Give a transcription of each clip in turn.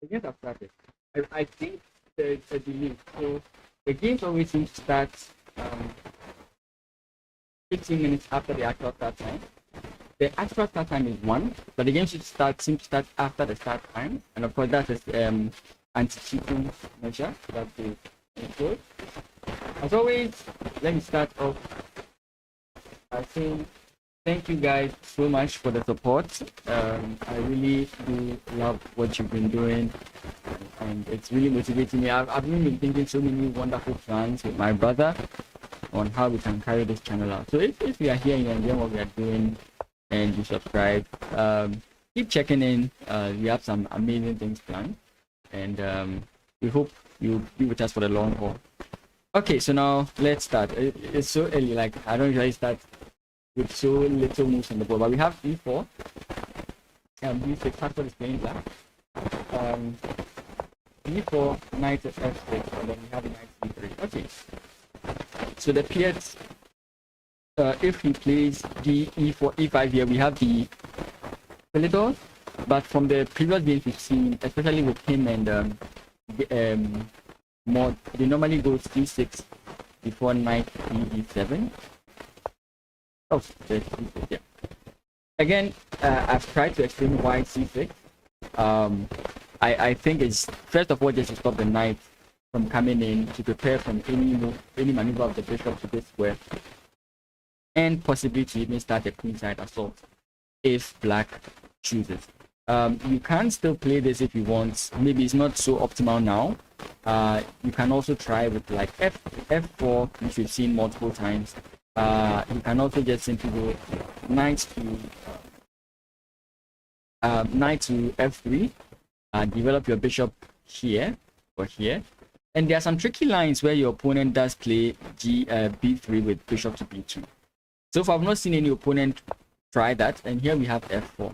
The games have started. I think there's a delay. So the games always seem to start um, 15 minutes after the actual start time. The actual start time is 1, but the game seems to start after the start time. And of course, that is anti-cheating measure that is good. As always, let me start off by saying thank you guys so much for the support. I really do love what you've been doing, and it's really motivating me. I've been thinking so many wonderful plans with my brother on how we can carry this channel out. So if you are here and you're enjoying what we are doing and you subscribe, keep checking in. We have some amazing things planned, and we hope you'll be with us for the long haul. Okay, so now let's start. It's so early, like I don't usually start with so little moves on the board, but we have d4, d6, Passport is playing black, d4, knight to f6, and then we have knight d3. Okay, so the pieces, if he plays e4, e5 here, we have the Philidor, but from the previous games we've seen, especially with him and Mod, they normally go c6 before knight e7. Oh, yeah. Again, I've tried to explain why c6. I think it's first of all just to stop the knight from coming in, to prepare from any maneuver of the bishop to this square, and possibly to even start a queenside assault if black chooses. You can still play this if you want. Maybe it's not so optimal now. You can also try with like f4, which we've seen multiple times. You can also just simply go knight to f3, develop your bishop here or here, and there are some tricky lines where your opponent does play b3 with bishop to b2. So far I've not seen any opponent try that, and here we have f4.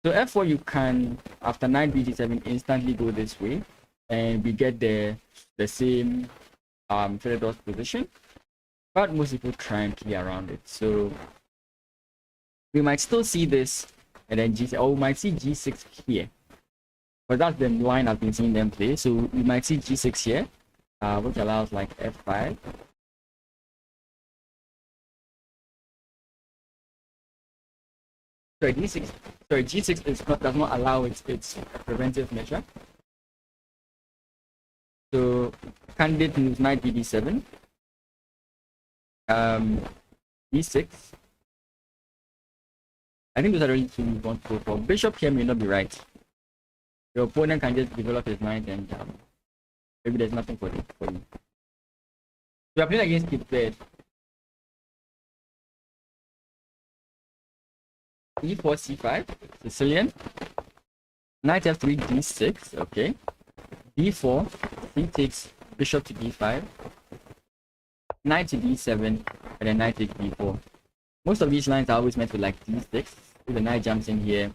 So f4, you can, after knight b7, instantly go this way, and we get the same Philidor's position, but most people try and play around it. So we might still see this, and then g6, or we might see g6 here, but that's the line I've been seeing them play. So we might see g6 here, which allows like f5, sorry, d6, sorry, g6 does not allow its preventive measure. So candidate moves knight bd7, d6. I think those are the only two we want to go for. Bishop here may not be right. Your opponent can just develop his knight and maybe there's nothing for you. We are playing against kid played. e4 c5, Sicilian. Knight f3 d6, okay. d4, he takes bishop to d5. Knight to d7, and then knight takes d4. Most of these lines are always meant with like d6. If the knight jumps in here,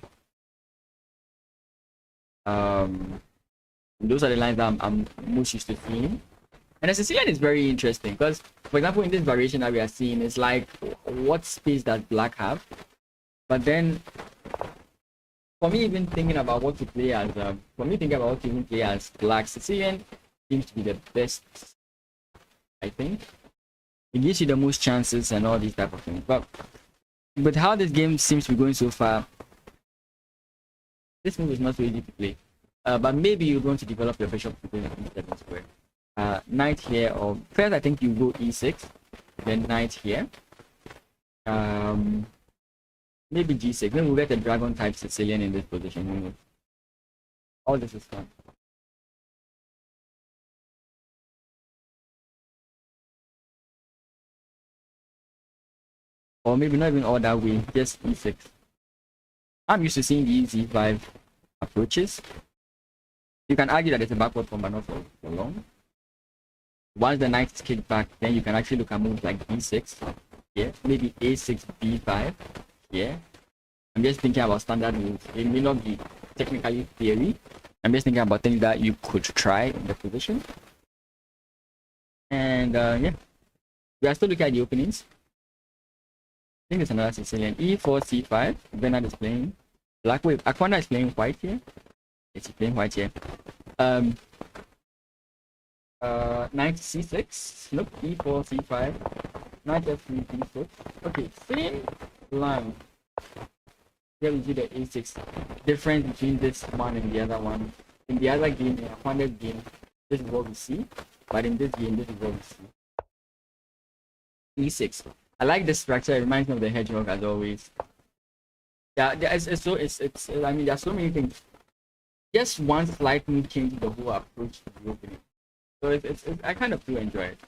those are the lines that I'm most used to seeing. And the Sicilian is very interesting because, for example, in this variation that we are seeing, it's like, what space does black have? But then, for me, even thinking about what to play as, black, Sicilian seems to be the best, I think. It gives you the most chances and all these type of things. But with how this game seems to be going so far, this move is not so easy to play. But maybe you're going to develop your bishop to play the e7 square. Knight here, or first I think you go e6, then knight here. Maybe g6. Then we'll get a dragon type Sicilian in this position. All this is fun. Or maybe not even all that way, just e6. I'm used to seeing these e5 approaches. You can argue that it's a backward form, but not for long. Once the knight is kicked back, then you can actually look at moves like b6 here, maybe a6, b5 here. I'm just thinking about standard moves. It may not be technically theory. I'm just thinking about things that you could try in the position. And yeah, we are still looking at the openings. I think it's another Sicilian. e4, c5. Bernard is playing black. Wait, Aquana is playing white here. It's playing white here. Knight c6. Nope. e4, c5. Knight f3, d6. Okay, same line. Here we see the a6. Difference between this one and the other one. In the other game, in a 100 game, this is what we see. But in this game, this is what we see. e6. I like this structure. It reminds me of the hedgehog as always. Yeah, I mean, there are so many things. Just one slight move changes the whole approach to the opening. So I kind of do enjoy it.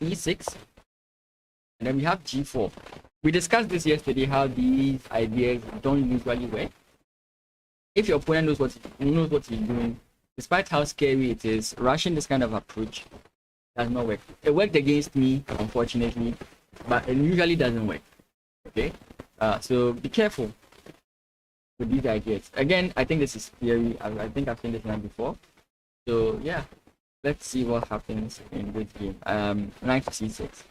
e6. And then we have g4. We discussed this yesterday, how these ideas don't usually work. If your opponent knows what he's doing, despite how scary it is, rushing this kind of approach does not work. It worked against me, unfortunately, but it usually doesn't work. Okay? So be careful with these ideas. Again, I think this is theory. I think I've seen this line before. So yeah, let's see what happens in this game. Knight to c6.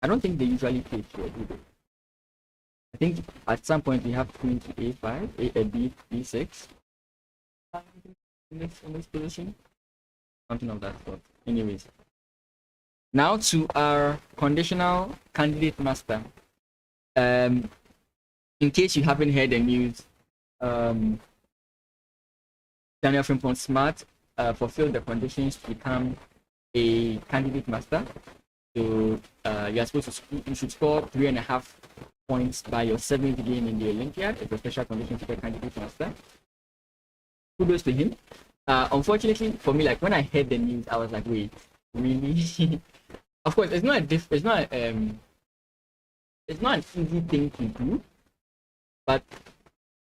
I don't think they usually play here, do they? I think at some point we have queen to a5, b6. In this position, something of that sort. Anyways, now to our conditional candidate master. In case you haven't heard the news, Daniel Frimpong Smart fulfilled the conditions to become a candidate master. So you should score 3.5 points by your 7th game in the Olympiad. It's a special condition to get candidate master. Kudos to him. Unfortunately for me, like when I heard the news, I was like, wait, really? Of course, it's not an easy thing to do, but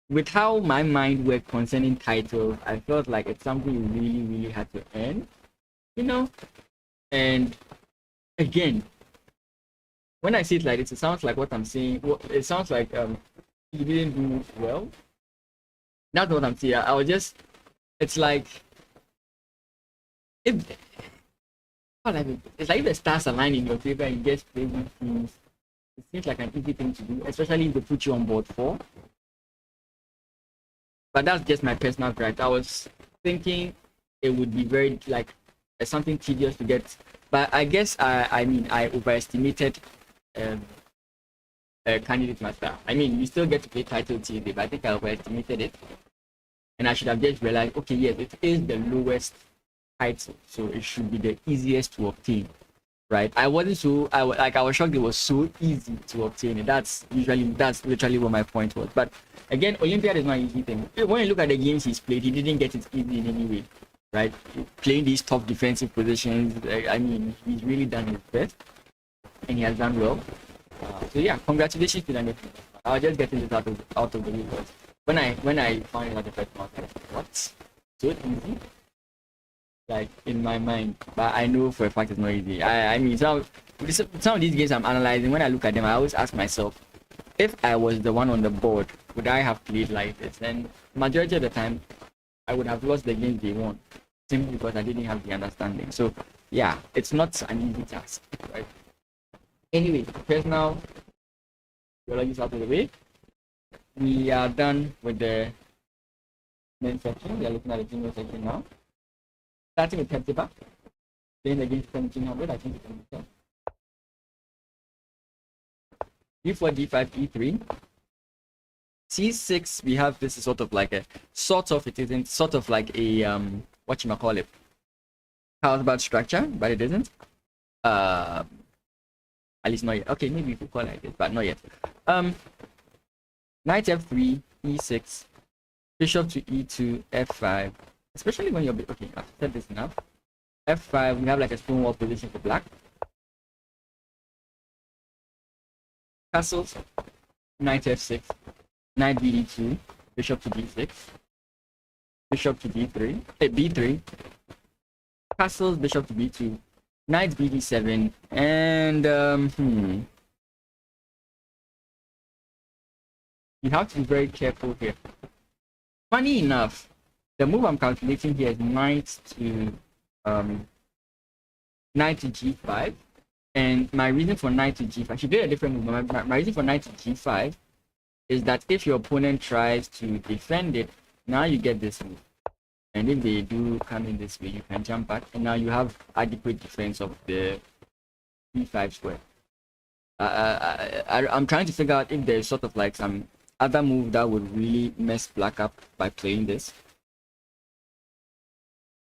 with how my mind worked concerning titles, I felt like it's something you really, really had to earn, you know. And again, when I see it like this, it sounds like what I'm saying. It sounds like he didn't do well. That's what I'm saying. It's like it's like if the stars align in your favor and you get favorite teams. It seems like an easy thing to do, especially if they put you on board 4. But that's just my personal gripe. I was thinking it would be very, like, something tedious to get. But I guess I mean I overestimated um, candidate master. I mean, you still get to play title Tuesday, but I think I overestimated it, and I should have just realized, okay, yes, it is the lowest title, so it should be the easiest to obtain, right? I wasn't so I was shocked it was so easy to obtain it. That's literally what my point was. But again, Olympiad is not an easy thing. When you look at the games he's played, he didn't get it easy in any way, right? Playing these tough defensive positions, I mean, he's really done his best, and he has done well. So yeah, congratulations to them. I'll just get this out of the way because when I found out the first month, I was like, what? So easy? Like in my mind, but I know for a fact it's not easy. I mean, some of these games I'm analyzing, when I look at them, I always ask myself, if I was the one on the board, would I have played like this? And majority of the time, I would have lost the games they won simply because I didn't have the understanding. So yeah, it's not an easy task, right? Anyway, personal biology out of the way. We are done with the main section. We are looking at the junior section now. Starting with Hepzibah, playing against 1700, I think it's going to be d4, d5, e3. c6, we have this is sort of like a it isn't sort of like a what you call it, Carlsbad structure, but it isn't. At least not yet. Okay, maybe we could call it like this, but not yet. Knight f3, e6, bishop to e2, f5. Especially when you're okay, I've said this enough. f5, we have like a stonewall position for black. Castles, knight f6, knight bd2, bishop to d6, bishop to d3, b3, castles, bishop to b2, knight bd7, and you have to be very careful here. Funny enough, the move I'm calculating here is knight to g5, and my reason for knight to g5, she did a different move. My reason for knight to g5 is that if your opponent tries to defend it, now you get this move, and if they do come in this way, you can jump back, and now you have adequate defense of the b5 square. I'm trying to figure out if there's sort of like some other move that would really mess black up by playing this,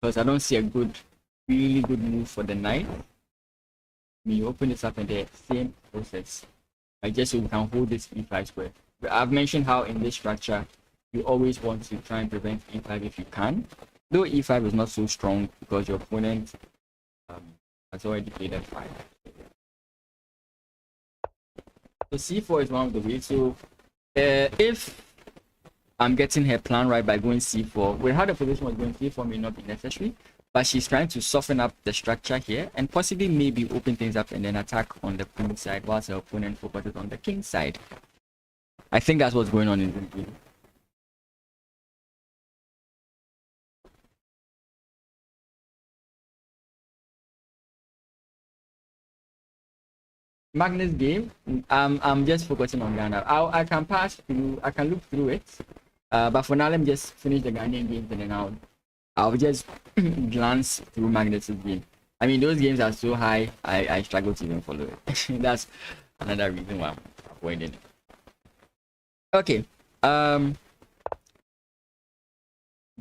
because I don't see a really good move for the knight. When you open this up and the same process, just so you can hold this e5 square. But I've mentioned how in this structure you always want to try and prevent e5 if you can, though e5 is not so strong because your opponent has already played f5. So c4 is one of the ways. So if I'm getting her plan right by going c4, with how the position was going, c4 may not be necessary, but she's trying to soften up the structure here and possibly maybe open things up and then attack on the queen side whilst her opponent focuses on the king side. I think that's what's going on in this game. Magnus game, I'm just focusing on Ghana. I can pass through, I can look through it, but for now let me just finish the Ghanaian games and then I'll just glance through Magnus's game. I mean, those games are so high, I struggle to even follow it. That's another reason why I'm avoiding it. Okay,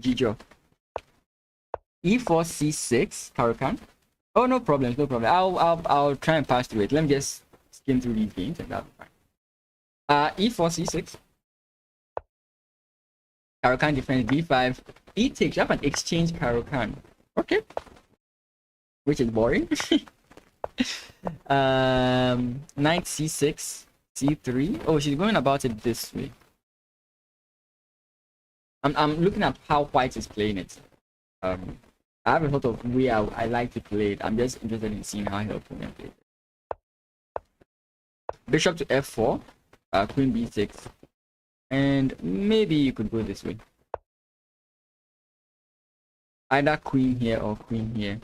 Gijo, e4 c6 Karukan. Oh, no problem, no problem. I'll try and pass through it. Let me just skim through these games and that'll be fine. e4 c6 Karukan defends d5, e takes. You have an exchange Karukan. Okay, which is boring. Knight c6 c3. Oh, she's going about it this way. I'm looking at how white is playing it. I have a sort of way I like to play it. I'm just interested in seeing how her opponent plays it. Bishop to f4, queen b6, and maybe you could go this way. Either queen here or queen here.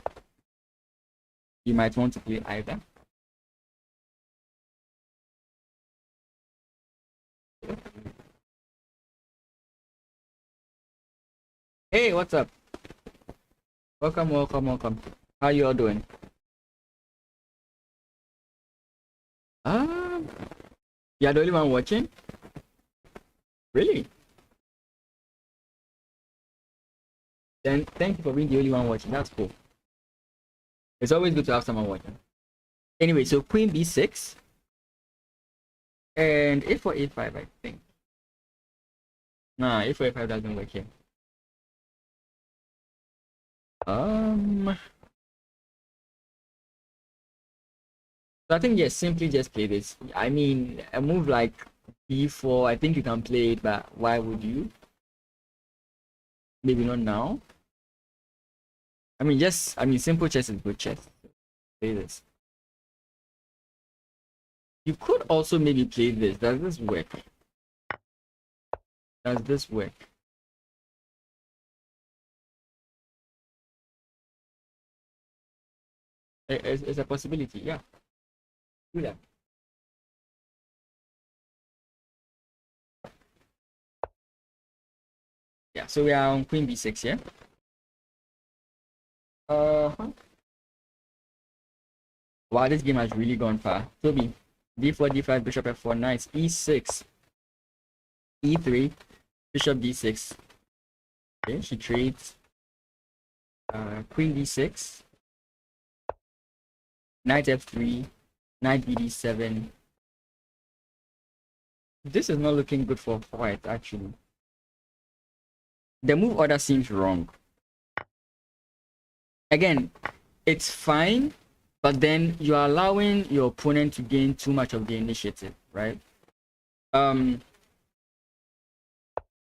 You might want to play either. Hey, what's up? Welcome. How you all doing? You're the only one watching? Really? Then thank you for being the only one watching. That's cool. It's always good to have someone watching. Anyway, so queen b6 and a4 a5, I think. Nah, a4 a5 doesn't work here. So I think yes, simply just play this. I mean, a move like b4, I think you can play it, but why would you? Maybe not now. I mean, simple chess is good chess. Play this. You could also maybe play this. Does this work? Does this work? It's a possibility, yeah. Do that. Yeah, so we are on queen b6, yeah? Wow, this game has really gone far. Toby, d4, d5, bishop f4, nice. e6, e3, bishop d6. Okay, she trades queen d6, knight f3, knight bd7. This is not looking good for white, actually. The move order seems wrong. Again, it's fine, but then you're allowing your opponent to gain too much of the initiative, right?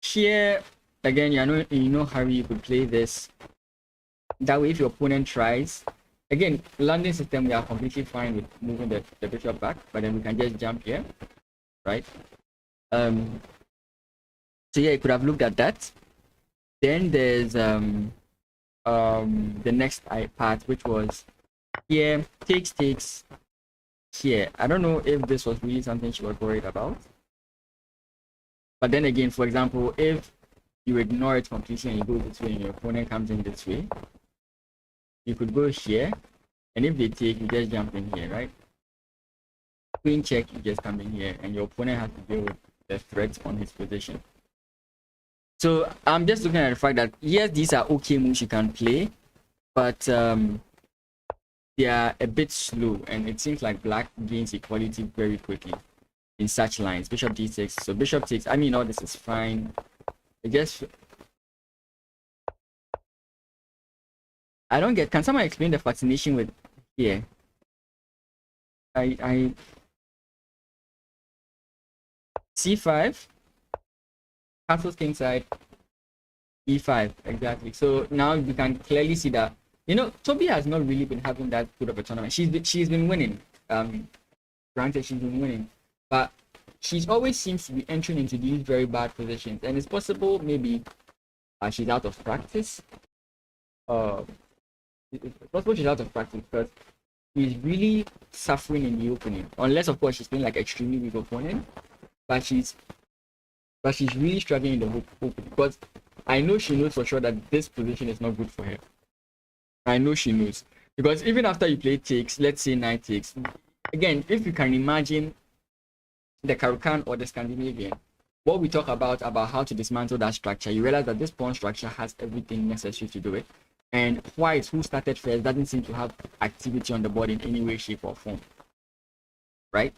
Here, again, you know how you could play this. That way, if your opponent tries, again, landing system, we are completely fine with moving the bishop back, but then we can just jump here, right? So yeah, you could have looked at that. Then there's the next part, which was here, takes here. I don't know if this was really something she was worried about. But then again, for example, if you ignore it completely and you go this way and your opponent comes in this way, you could go here, and if they take, you just jump in here, right? Queen check, you just come in here, and your opponent has to deal with the threat on his position. So I'm just looking at the fact that yes, these are okay moves you can play, but they are a bit slow, and it seems like black gains equality very quickly in such lines. Bishop d6. So bishop takes. I mean, all this is fine. I guess I don't get. Can someone explain the fascination with here? c5. Castles kingside, e5, exactly. So now you can clearly see that, you know, Toby has not really been having that good of a tournament. She's been winning. Granted, she's been winning, but she's always seems to be entering into these very bad positions, and it's possible maybe she's out of practice. It's possible she's out of practice because she's really suffering in the opening, unless of course she's playing like extremely weak opponent, but she's really struggling in the opening because I know she knows for sure that this position is not good for her. I know she knows because even after you play takes, let's say knight takes, again, if you can imagine the Karukan or the Scandinavian, what we talk about how to dismantle that structure, you realize that this pawn structure has everything necessary to do it, and white, who started first, doesn't seem to have activity on the board in any way, shape, or form, right?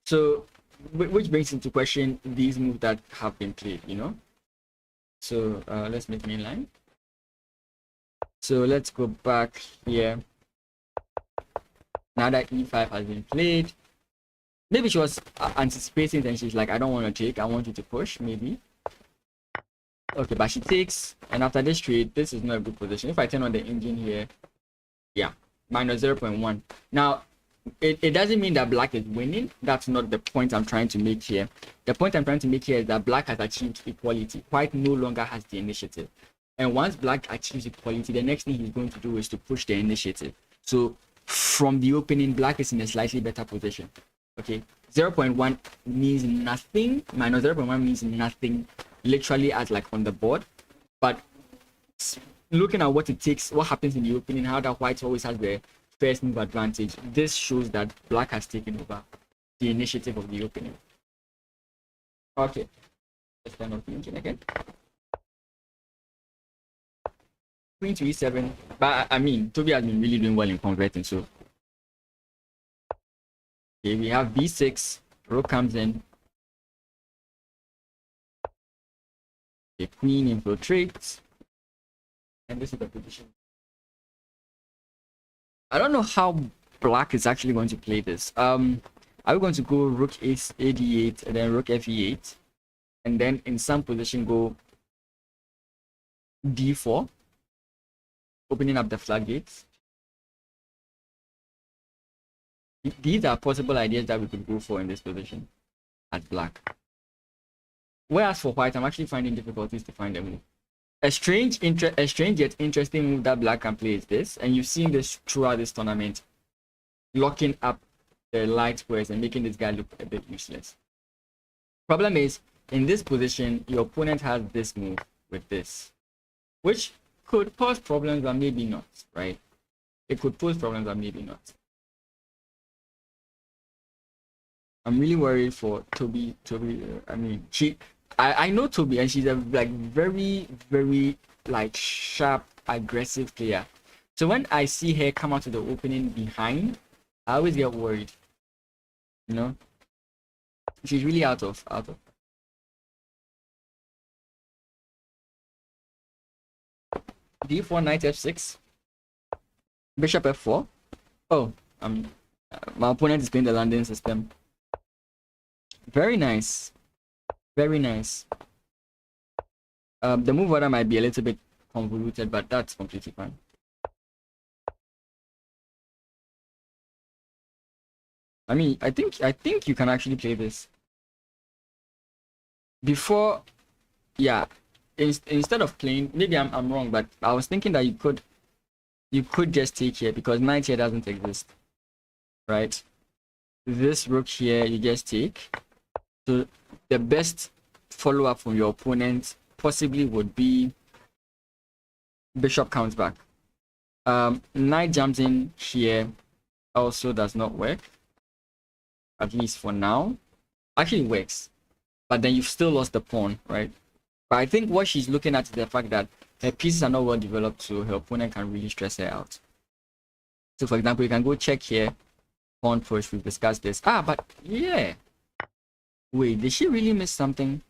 So which brings into question these moves that have been played, you know. So let's make main line. So let's go back here. Now that e5 has been played, maybe she was anticipating and she's like, I don't want to take, I want you to push, maybe. Okay, but she takes, and after this trade, this is not a good position. If I turn on the engine here, yeah, minus 0.1. Now it doesn't mean that black is winning. That's not the point I'm trying to make here. The point I'm trying to make here is that black has achieved equality. White no longer has the initiative, and once black achieves equality, the next thing he's going to do is to push the initiative. So from the opening, black is in a slightly better position. Okay, 0.1 means nothing. Minus 0.1 means nothing literally as like on the board, but looking at what it takes, what happens in the opening, how that white always has the first move advantage, this shows that black has taken over the initiative of the opening. Okay, let's turn off the engine again. Queen to e7, but I mean, Toby has been really doing well in converting, so. Okay, we have b6, rook comes in. The queen infiltrates. And this is the position. I don't know how black is actually going to play this. Are we going to go rook ad8 and then rook fe8, and then in some position go d4, opening up the floodgates? These are possible ideas that we could go for in this position at black. Whereas for white, I'm actually finding difficulties to find a move. A strange yet interesting move that black can play is this, and you've seen this throughout this tournament, locking up the light squares and making this guy look a bit useless. Problem is, in this position, your opponent has this move with this, which could cause problems, but maybe not, right? It could pose problems, but maybe not. I'm really worried for Toby. I know Toby, and she's a very sharp, aggressive player. So when I see her come out to the opening behind, I always get worried. You know, she's really out of. d4, knight f6, bishop f4. Oh, my opponent is playing the London system. Very nice. Very nice. The move order might be a little bit convoluted, but that's completely fine. I mean, I think you can actually play this. Before, yeah. Instead of playing, maybe I'm wrong, but I was thinking that you could just take here because knight here doesn't exist, right? This rook here you just take. So the best follow-up from your opponent possibly would be bishop comes back. Knight jumps in here also does not work, at least for now. Actually works, but then you've still lost the pawn, right? But I think what she's looking at is the fact that her pieces are not well developed, so her opponent can really stress her out. So for example, you can go check here, pawn push, we've discussed this. But yeah. Wait, did she really miss something?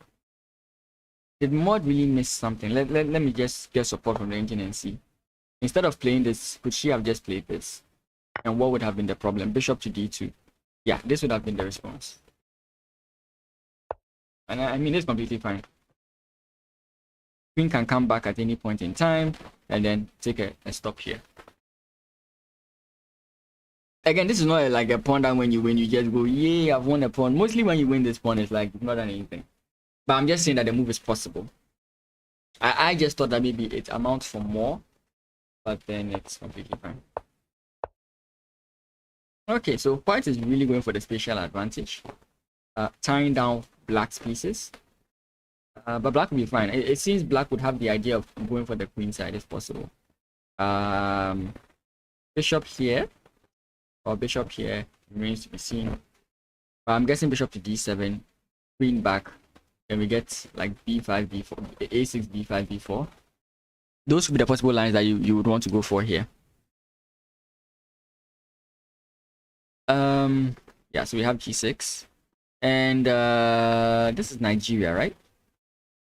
Did Mod really miss something? Let me just get support from the engine and see. Instead of playing this, could she have just played this? And what would have been the problem? Bishop to d2. Yeah, this would have been the response. And I mean, it's completely fine. Queen can come back at any point in time and then take a stop here. Again, this is not like a pawn down when you win, you just go, yay, I've won a pawn. Mostly when you win this pawn, it's like, you've not done anything. But I'm just saying that the move is possible. I just thought that maybe it amounts for more, but then it's completely fine. Okay, so white is really going for the spatial advantage, tying down black's pieces. But black will be fine. It seems black would have the idea of going for the queen side if possible. Bishop here. Or bishop here remains to be seen. But I'm guessing bishop to d7, queen back, then we get like b5, b4, a6, b5, b4. Those would be the possible lines that you would want to go for here. Yeah, so we have g6, and this is Nigeria, right?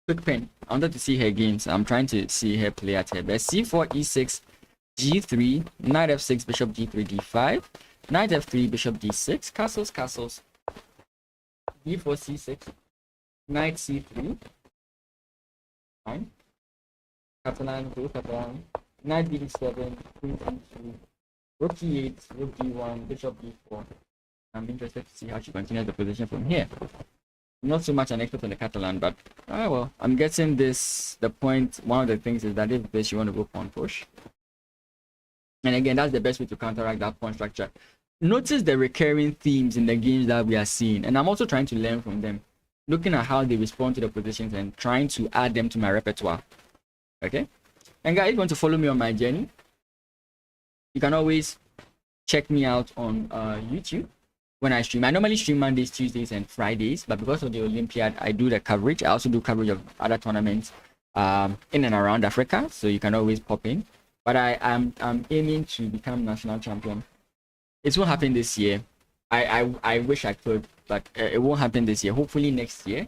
Quick pen. I wanted to see her games. I'm trying to see her play at her best. c4, e6, g3, knight f6, bishop d3, d5. Knight f3, bishop d6, castles, castles, d4, c6, knight c3, fine, Catalan, go Catalan, knight d7, queen c2, rook e8, rook d1, bishop d4. I'm interested to see how she continues the position from here. Not so much an expert on the Catalan, but well, I'm guessing this, the point, one of the things is that if this, you want to go pawn push. And again, that's the best way to counteract that pawn structure. Notice the recurring themes in the games that we are seeing, and I'm also trying to learn from them, looking at how they respond to the positions and trying to add them to my repertoire. Okay, And guys, if you want to follow me on my journey, you can always check me out on YouTube when I stream. I normally stream Mondays, Tuesdays, and Fridays, but because of the Olympiad, I do the coverage. I also do coverage of other tournaments in and around Africa, so you can always pop in. But I'm aiming to become national champion. It won't happen this year. I wish I could, but it won't happen this year. Hopefully next year,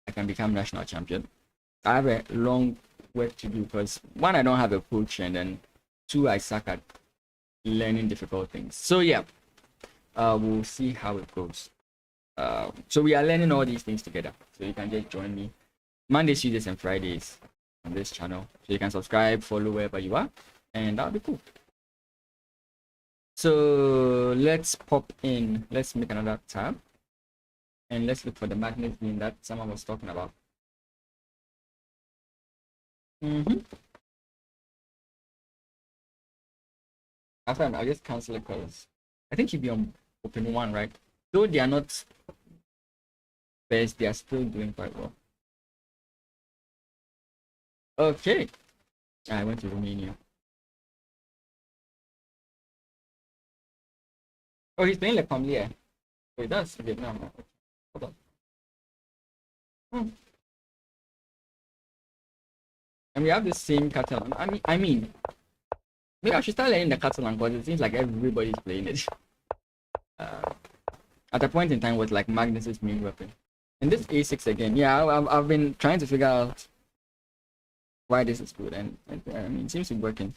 I can become national champion. I have a long work to do because one, I don't have a coach, and then two, I suck at learning difficult things. So yeah, we'll see how it goes. So we are learning all these things together. So you can just join me Mondays, Tuesdays, and Fridays on this channel. So you can subscribe, follow wherever you are, and that'll be cool. So let's pop in. Let's make another tab, and let's look for the magnet game that someone was talking about. After I'll just cancel it because I think he'll be on open one, right? Though they are not best, they are still doing quite well. Okay. I went to Romania. Oh, he's playing Le Comlier. Wait, that's Vietnam. Hold on. And we have the same Catalan. I mean, maybe I should start learning the Catalan because it seems like everybody's playing it. At a point in time, was like Magnus's main weapon. And this A6 again, yeah, I've been trying to figure out why this is good, and I mean, it seems to be working.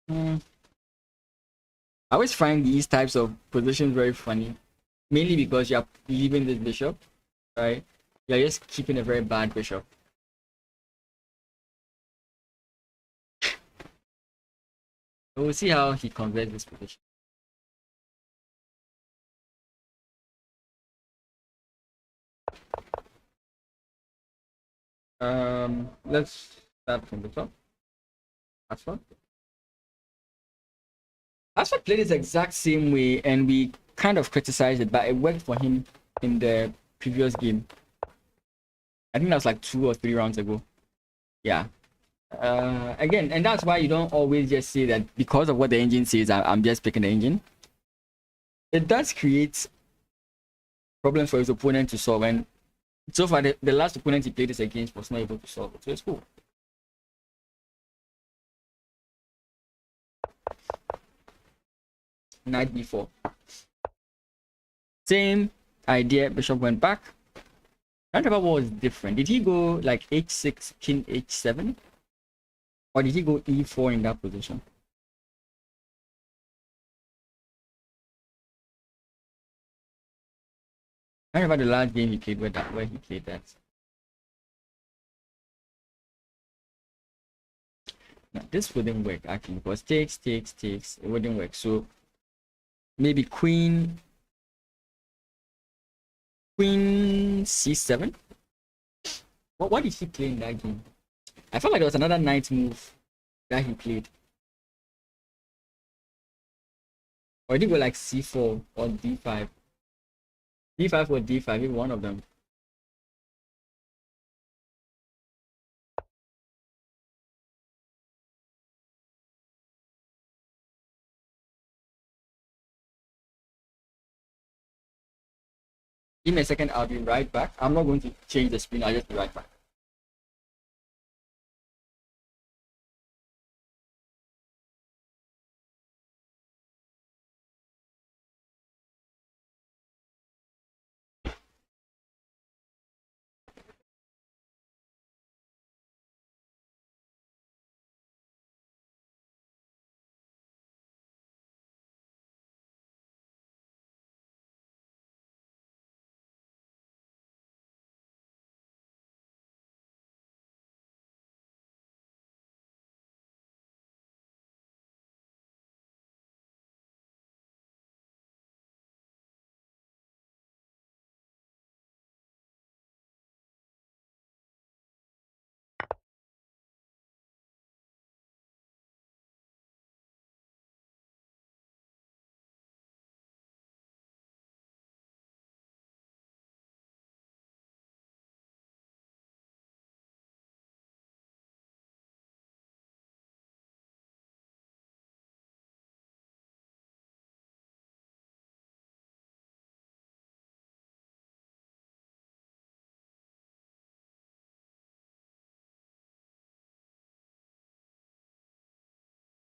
I always find these types of positions very funny, mainly because you're leaving this bishop, right? You're just keeping a very bad bishop. We'll see how he converts this position. Let's start from the top. Ashford. Ashford played this exact same way, and we kind of criticized it, but it worked for him in the previous game. I think that was like 2 or 3 rounds ago. Yeah. Again, and that's why you don't always just say that because of what the engine says, I'm just picking the engine. It does create problems for his opponent to solve, and so far the last opponent he played this against was not able to solve it, so it's cool. Knight b4. Same idea, bishop went back. I don't remember what was different. Did he go like h6, king h7? Or did he go e4 in that position? I remember the last game he played where he played that. Now, this wouldn't work actually because takes, it wouldn't work. So maybe queen c7. What did he play in that game? I felt like there was another knight move that he played. Or did he go like c4 or d5? d5 or d5, maybe one of them. Give me a second, I'll be right back. I'm not going to change the screen, I'll just be right back.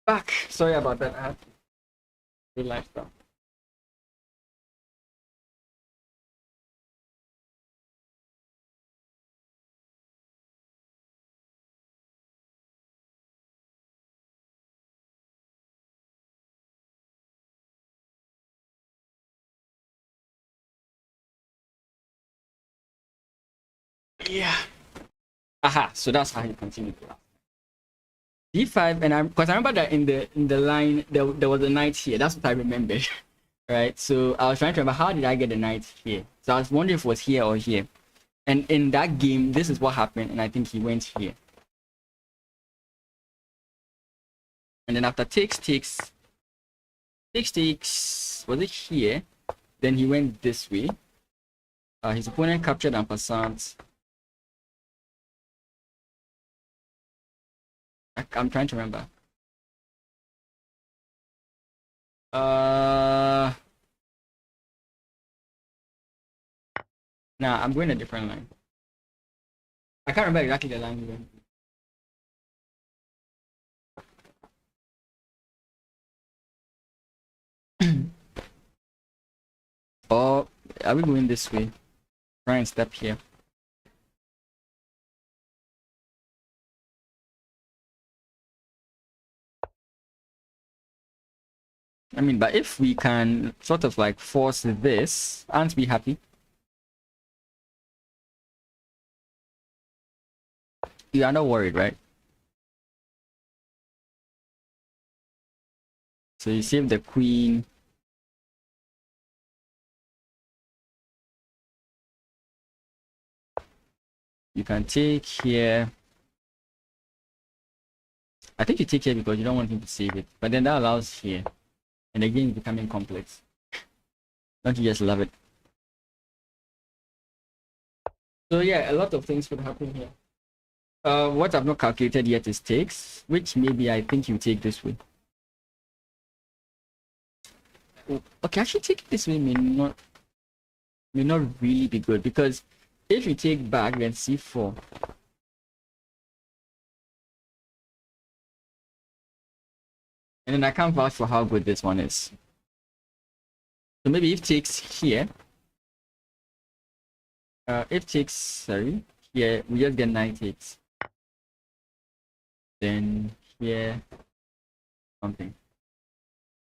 Back. Sorry about that. I had to do live stuff. Yeah. Aha. So that's how you continue to last. D5, and because I remember that in the line there was a knight here. That's what I remembered. Right. So I was trying to remember how did I get the knight here. So I was wondering if it was here or here. And in that game, this is what happened, and I think he went here. And then after takes, was it here? Then he went this way. His opponent captured en passant. I'm trying to remember. Nah, I'm going a different line. I can't remember exactly the line he went. Or are we going this way? Try and step here. I mean, but if we can sort of like force this, aren't we happy? You are not worried, right? So you save the queen. You can take here. I think you take here because you don't want him to save it. But then that allows here. And the game is becoming complex. Don't you just love it? So yeah, a lot of things could happen here. What I've not calculated yet is takes, which maybe I think you take this way. Okay, actually take it this way may not really be good, because if you take back then c4. And then I can't vouch for how good this one is. So maybe if takes here. If takes, sorry, here we just get 9 takes. Then here something.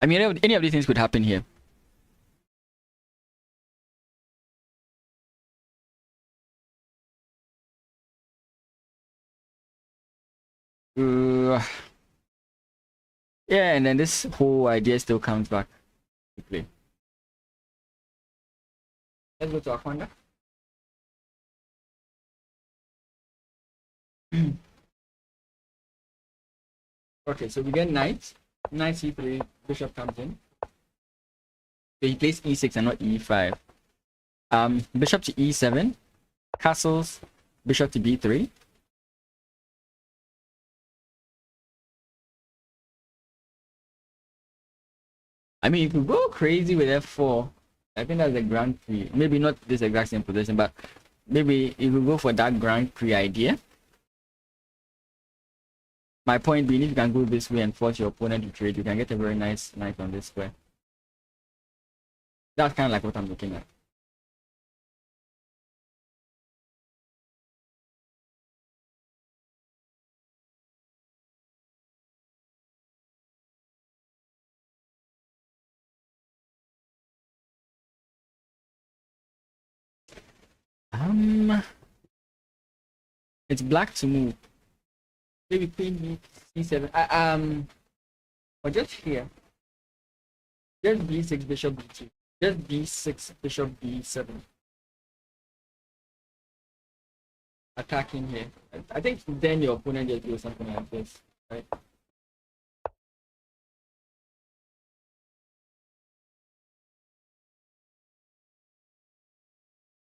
I mean, any of these things could happen here. Yeah, and then this whole idea still comes back to play. Let's go to Akwanda. Okay, so we get knight c3, bishop comes in. So he plays e6 and not e5. Bishop to e7, castles, bishop to b3. I mean, you could go crazy with f4. I think that's the Grand Prix. Maybe not this exact same position, but maybe you could go for that Grand Prix idea. My point being, if you can go this way and force your opponent to trade, you can get a very nice knight on this square. That's kind of like what I'm looking at. It's black to move. Maybe queen c7. Or just here. Just b6, bishop b2. Just b6, bishop b7. Attacking here. I think then your opponent just do something like this, right?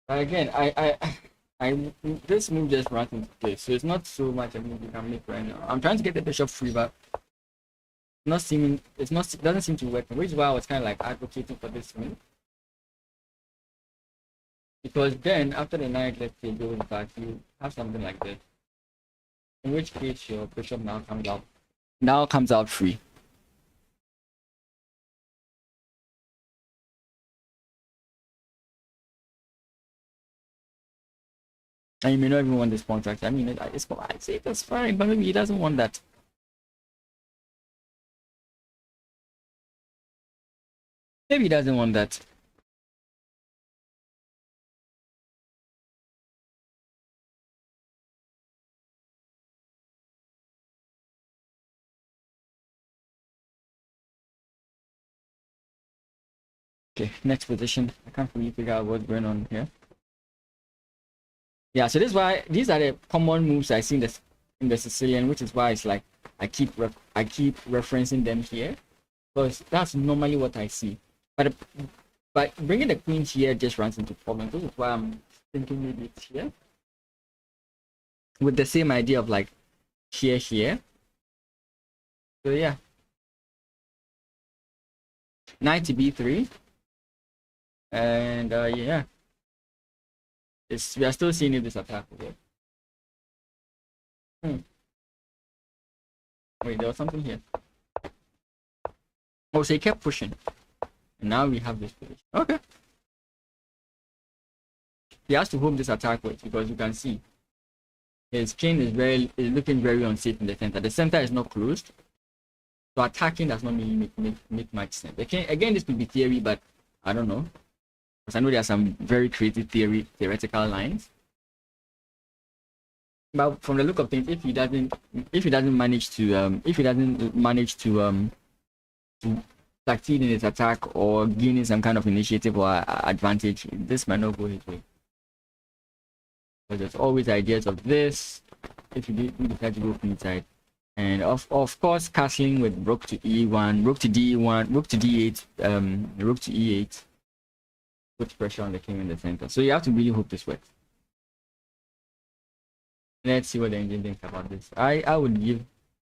But again, this move just runs into place, so it's not so much a move you can make right now. I'm trying to get the bishop free, but it doesn't seem to work, which is why I was kind of like advocating for this move. Because then after the knight, let's say, goes back, you have something like this. In which case your bishop now comes out free. And you may not even want this pawn to act. I mean, I'd say that's fine, but maybe he doesn't want that. Maybe he doesn't want that. Okay, next position. I can't really figure out what's going on here. Yeah, so this is why these are the common moves I see in the Sicilian, which is why it's like I keep referencing them here, because that's normally what I see. But bringing the queen here just runs into problems. This is why I'm thinking maybe it's here, with the same idea of like here. So yeah, knight to b3, and yeah, we are still seeing this attack here. Wait, there was something here. Oh, so he kept pushing. And now we have this position. Okay. He has to hold this attack with, because you can see his king is looking very unsafe in the center. The center is not closed. So attacking does not really make much sense. Again, this could be theory, but I don't know. Because I know there are some very creative theoretical lines. But from the look of things, if he doesn't manage to succeed in his attack or gaining some kind of initiative or advantage, this might not go his way. But there's always ideas of this if you decide to go queenside. And of course, castling with rook to e1, rook to d1, rook to d8, rook to e8 puts pressure on the king in the center. So you have to really hope this works. Let's see what the engine thinks about this. I would give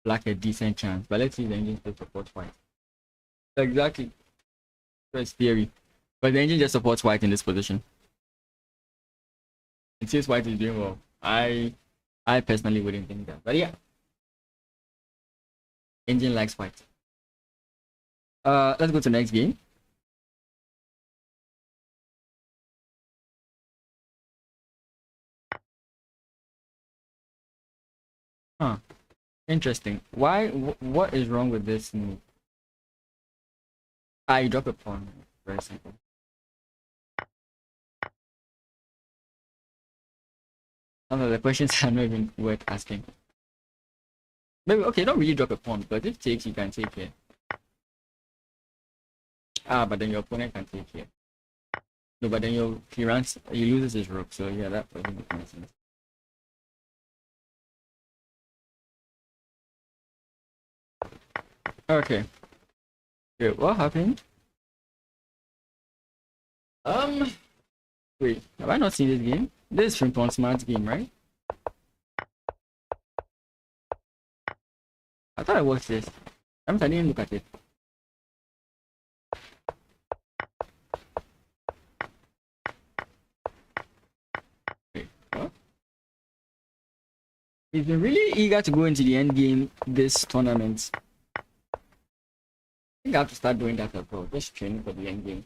black a decent chance, but let's see if the engine still supports white. Exactly. That's theory. But the engine just supports white in this position. It says white is doing well. I personally wouldn't think that. But yeah. Engine likes white. Let's go to the next game. Huh. Interesting. Why? What is wrong with this move? I drop a pawn. Very simple. Some of the questions are not even worth asking. Maybe, okay, don't really drop a pawn, but if takes, you can take here. But then your opponent can take here. No, but then he loses his rook, so yeah, that doesn't make any sense. Okay. Good. What happened? Wait, have I not seen this game? This is Frimpong Smart's game, right? I thought I watched this. I didn't look at it. Wait, what? He's been really eager to go into the end game this tournament. I think I have to start doing that as well. Just training for the end game.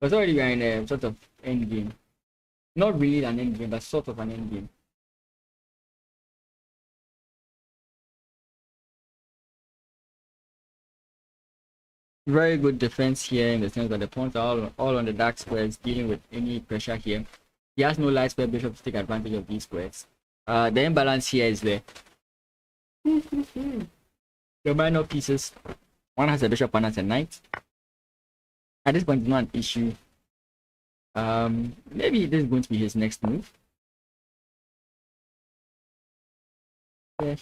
Because already we're in a sort of end game. Not really an end game, but sort of an end game. Very good defense here in the sense that the pawns are all on the dark squares, dealing with any pressure here. He has no light square bishop to take advantage of these squares. The imbalance here is there. The minor pieces. One has a bishop, one has a knight. At this point, it's not an issue. Maybe this is going to be his next move. Yeah,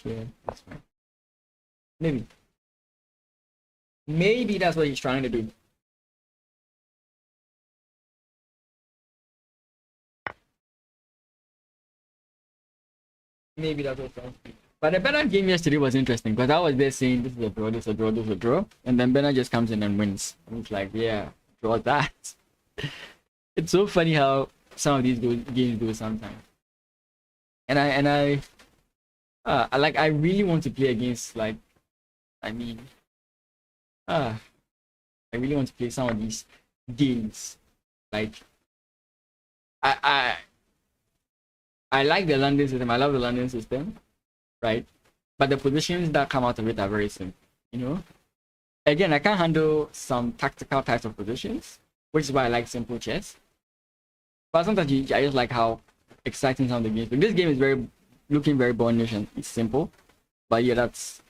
that's fine. Maybe that's what he's trying to do. Maybe that's what he's trying to do. But the Bernard game yesterday was interesting because I was there saying this is a draw, this is a draw, this is a draw. And then Bernard just comes in and wins. And it's like, yeah, draw that. It's so funny how some of these games do sometimes. And I really want to play against, like, I really want to play some of these games. Like, I like the landing system. I love the landing system, right? But the positions that come out of it are very simple, you know? Again, I can't handle some tactical types of positions, which is why I like simple chess. But sometimes I just like how exciting some of the games. But this game is looking very boringish and it's simple. But yeah, that's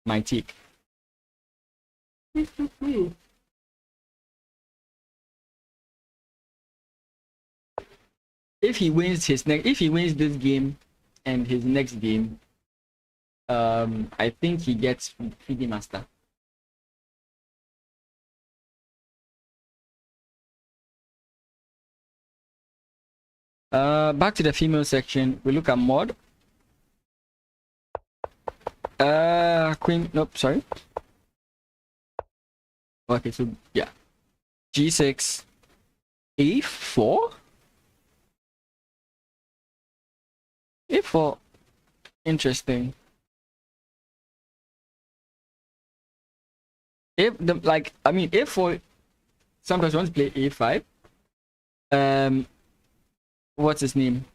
my take. If he wins this game and his next game, I think he gets FIDE Master. Back to the female section, we look at mod. Queen, nope, sorry. Okay, so yeah. G6, A4? A4, interesting. If the A4, sometimes you want to play A5. What's his name?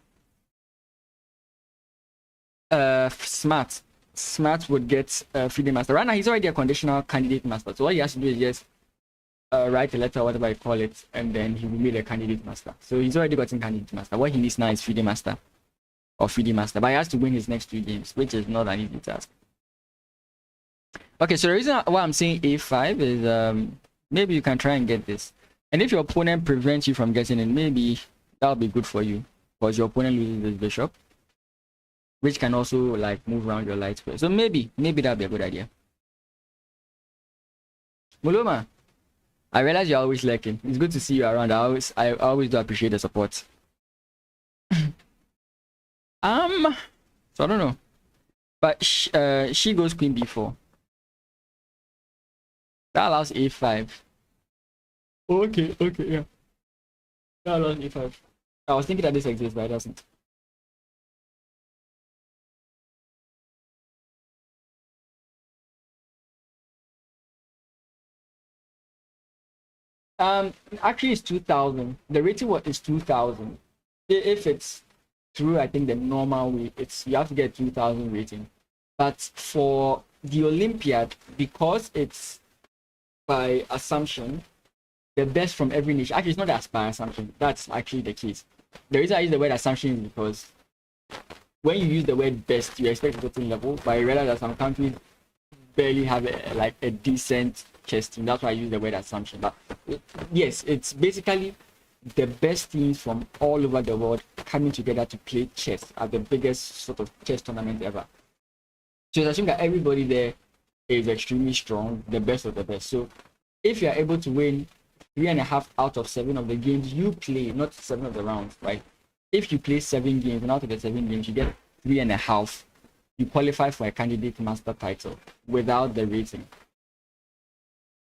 Smart would get FIDE Master. Right now, he's already a conditional candidate master. So all he has to do is just write a letter, whatever I call it, and then he will be a candidate master. So he's already gotten candidate master. What he needs now is FIDE Master. Or FIDE Master. But he has to win his next 2 games, which is not an easy task. Okay, so the reason why I'm saying A5 is maybe you can try and get this. And if your opponent prevents you from getting it, maybe that'll be good for you. Because your opponent loses this bishop, which can also like move around your light square. So maybe that'll be a good idea. Muluma, I realize you're always lurking. It's good to see you around. I always do appreciate the support. So I don't know. But she goes queen b4. That allows a5. Okay, yeah. That allows a5. I was thinking that this exists, but it doesn't. Actually it's 2000. The rating is 2000. If it's through, I think the normal way, you have to get 2000 rating. But for the Olympiad, because it's by assumption, the best from every niche. Actually, it's not as by assumption. That's actually the case. The reason I use the word assumption is because when you use the word best, you expect a certain level, but you realize that some countries barely have a decent chess team. That's why I use the word assumption. But yes, it's basically the best teams from all over the world coming together to play chess at the biggest sort of chess tournament ever. So it's assumed that everybody there is extremely strong, the best of the best. So if you're able to win 3.5 out of 7 of the games you play, not 7 of the rounds, right? If you play 7 games and out of the 7 games you get 3.5, you qualify for a candidate master title without the rating.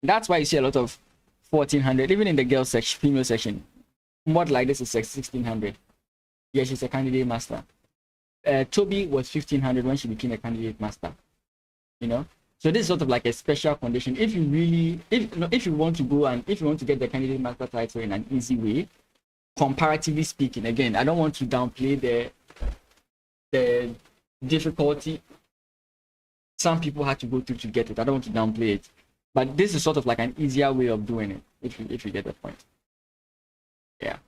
That's why you see a lot of 1400, even in the girls section, female section. Mod like this is 1600. Yeah, she's a candidate master. Toby was 1500 when she became a candidate master. You know, so this is sort of like a special condition. If you want to go and if you want to get the candidate master title in an easy way, comparatively speaking, again, I don't want to downplay the difficulty some people had to go through to get it. I don't want to downplay it, but this is sort of like an easier way of doing it. If you get the point. Yeah.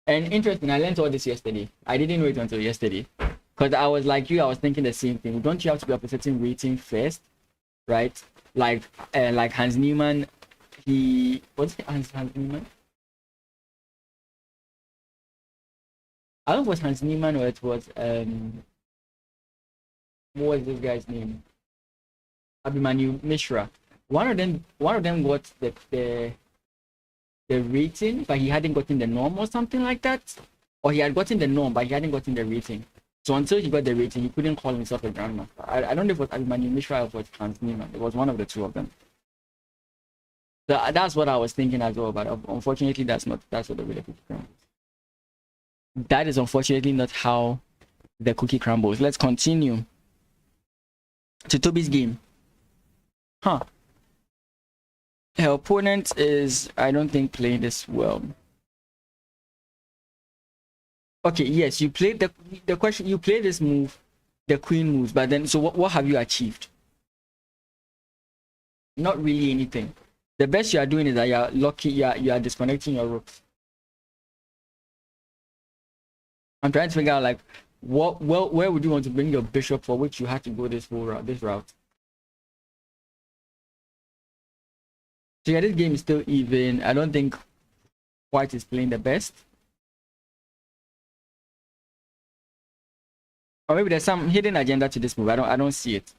And interesting, I learned all this yesterday. I didn't know it until yesterday. Because I was like you, I was thinking the same thing. Don't you have to be up a certain rating first? Right? Like Hans Niemann, what's Hans Niemann? I don't know if it was Hans Niemann or it was what was this guy's name? Abhimanyu Mishra. One of them got the rating, but he hadn't gotten the norm or something like that. Or he had gotten the norm, but he hadn't gotten the rating. So until he got the rating, he couldn't call himself a grandmaster. I don't know if it was Abhimanyu Mishra or if it was Hans Niemann. It was one of the two of them. So that's what I was thinking as well, but unfortunately that's what the way the cookie crumbles. That is unfortunately not how the cookie crumbles. Let's continue to Toby's game. Her opponent is, I don't think, playing this well. Okay, yes, you played the question. You play this move, the queen moves, but then so what have you achieved? Not really anything. The best you are doing is that you are lucky. You are disconnecting your rooks. I'm trying to figure out like where would you want to bring your bishop for which you had to go this whole route, this route. So yeah, this game is still even. I don't think white is playing the best. Or maybe there's some hidden agenda to this move. I don't see it.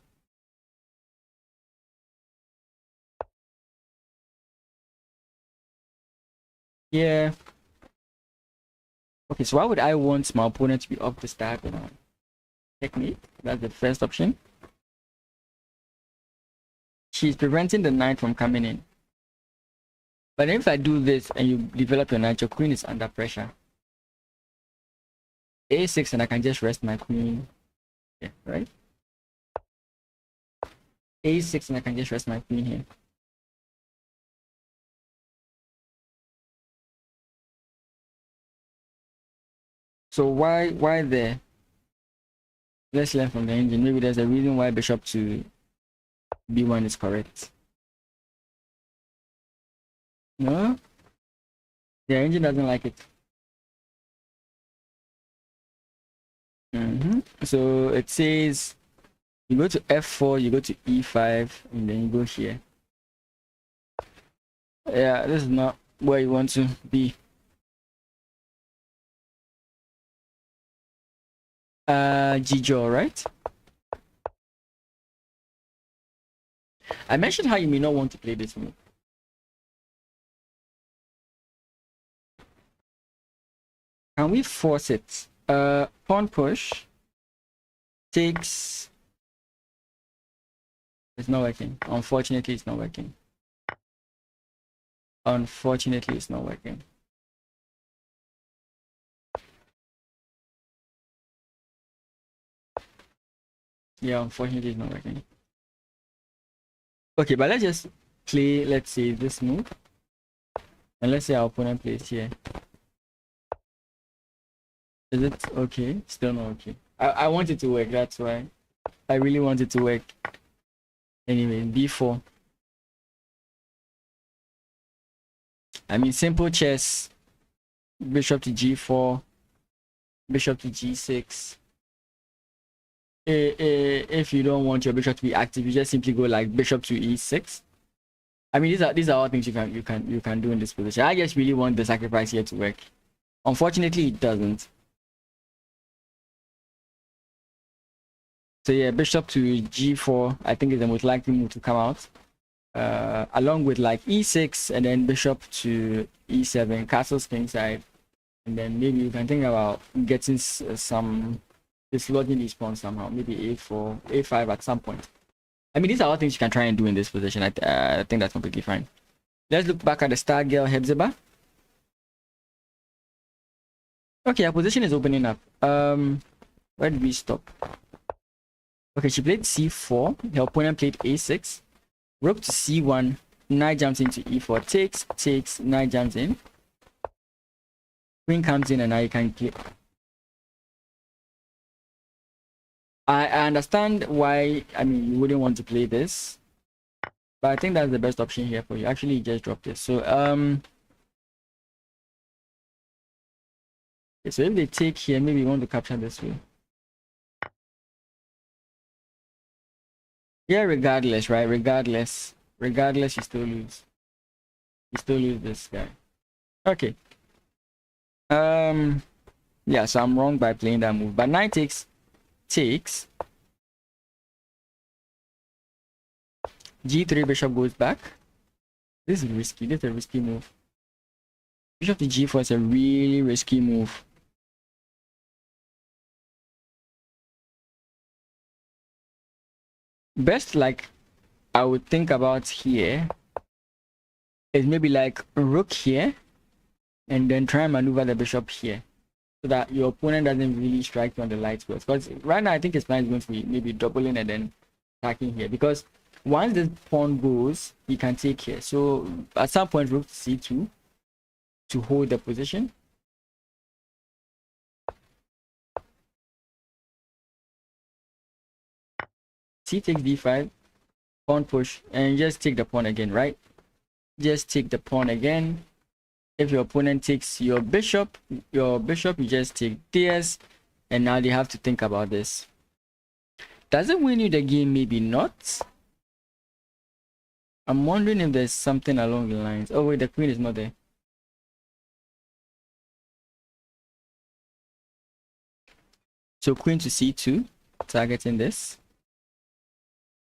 Yeah. Okay, so why would I want my opponent to be up this diagonal? Technique. That's the first option. She's preventing the knight from coming in. But if I do this and you develop your knight, your queen is under pressure. A6 and I can just rest my queen. Yeah, right? A6 and I can just rest my queen here. So why there? Let's learn from the engine. Maybe there's a reason why bishop to B1 is correct. No? The engine doesn't like it. So it says you go to F4, you go to E5, and then you go here. Yeah, this is not where you want to be. G-jaw, right? I mentioned how you may not want to play this move. Can we force it? Pawn push takes. It's not working. Unfortunately, it's not working. Unfortunately, it's not working. Yeah, unfortunately, it's not working. Okay, but let's just play, let's say, this move. And let's say our opponent plays here. Is it okay? Still not okay. I want it to work, that's why. I really want it to work. Anyway, B4. I mean, simple chess. Bishop to G4. Bishop to G6. If you don't want your bishop to be active, you just simply go like bishop to E6. I mean, these are all things you can do in this position. I just really want the sacrifice here to work. Unfortunately, it doesn't. So yeah, bishop to G4, I think is the most likely move to come out. Along with like E6 and then bishop to E7, castles kingside, and then maybe you can think about getting some dislodging these pawns somehow. Maybe A4, A5 at some point. I mean, these are all things you can try and do in this position. I think that's completely fine. Let's look back at the star girl Hepzibah. Okay, our position is opening up. Where did we stop? Okay, she played C4. Her opponent played A6. Rook to C1. Knight jumps into E4. Takes. Knight jumps in. Queen comes in, and now you can play. I understand why. I mean, you wouldn't want to play this, but I think that's the best option here for you. Actually, you just dropped this. So okay, so if they take here, maybe you want to capture this way. Yeah, regardless, right? Regardless, you still lose. You still lose this guy. Okay. Yeah, so I'm wrong by playing that move. But knight takes. G3, bishop goes back. This is risky. This is a risky move. Bishop to G4 is a really risky move. Best, like, I would think about here is maybe like rook here and then try and maneuver the bishop here so that your opponent doesn't really strike you on the light squares. Because right now I think his plan is going to be maybe doubling and then attacking here, because once this pawn goes, he can take here. So at some point, rook to c2 to hold the position. C takes d5, pawn push, and just take the pawn again, right? Just take the pawn again. If your opponent takes your bishop, you just take this, and now they have to think about this. Does it win you the game? Maybe not. I'm wondering if there's something along the lines. Oh wait, the queen is not there. So queen to c2, targeting this.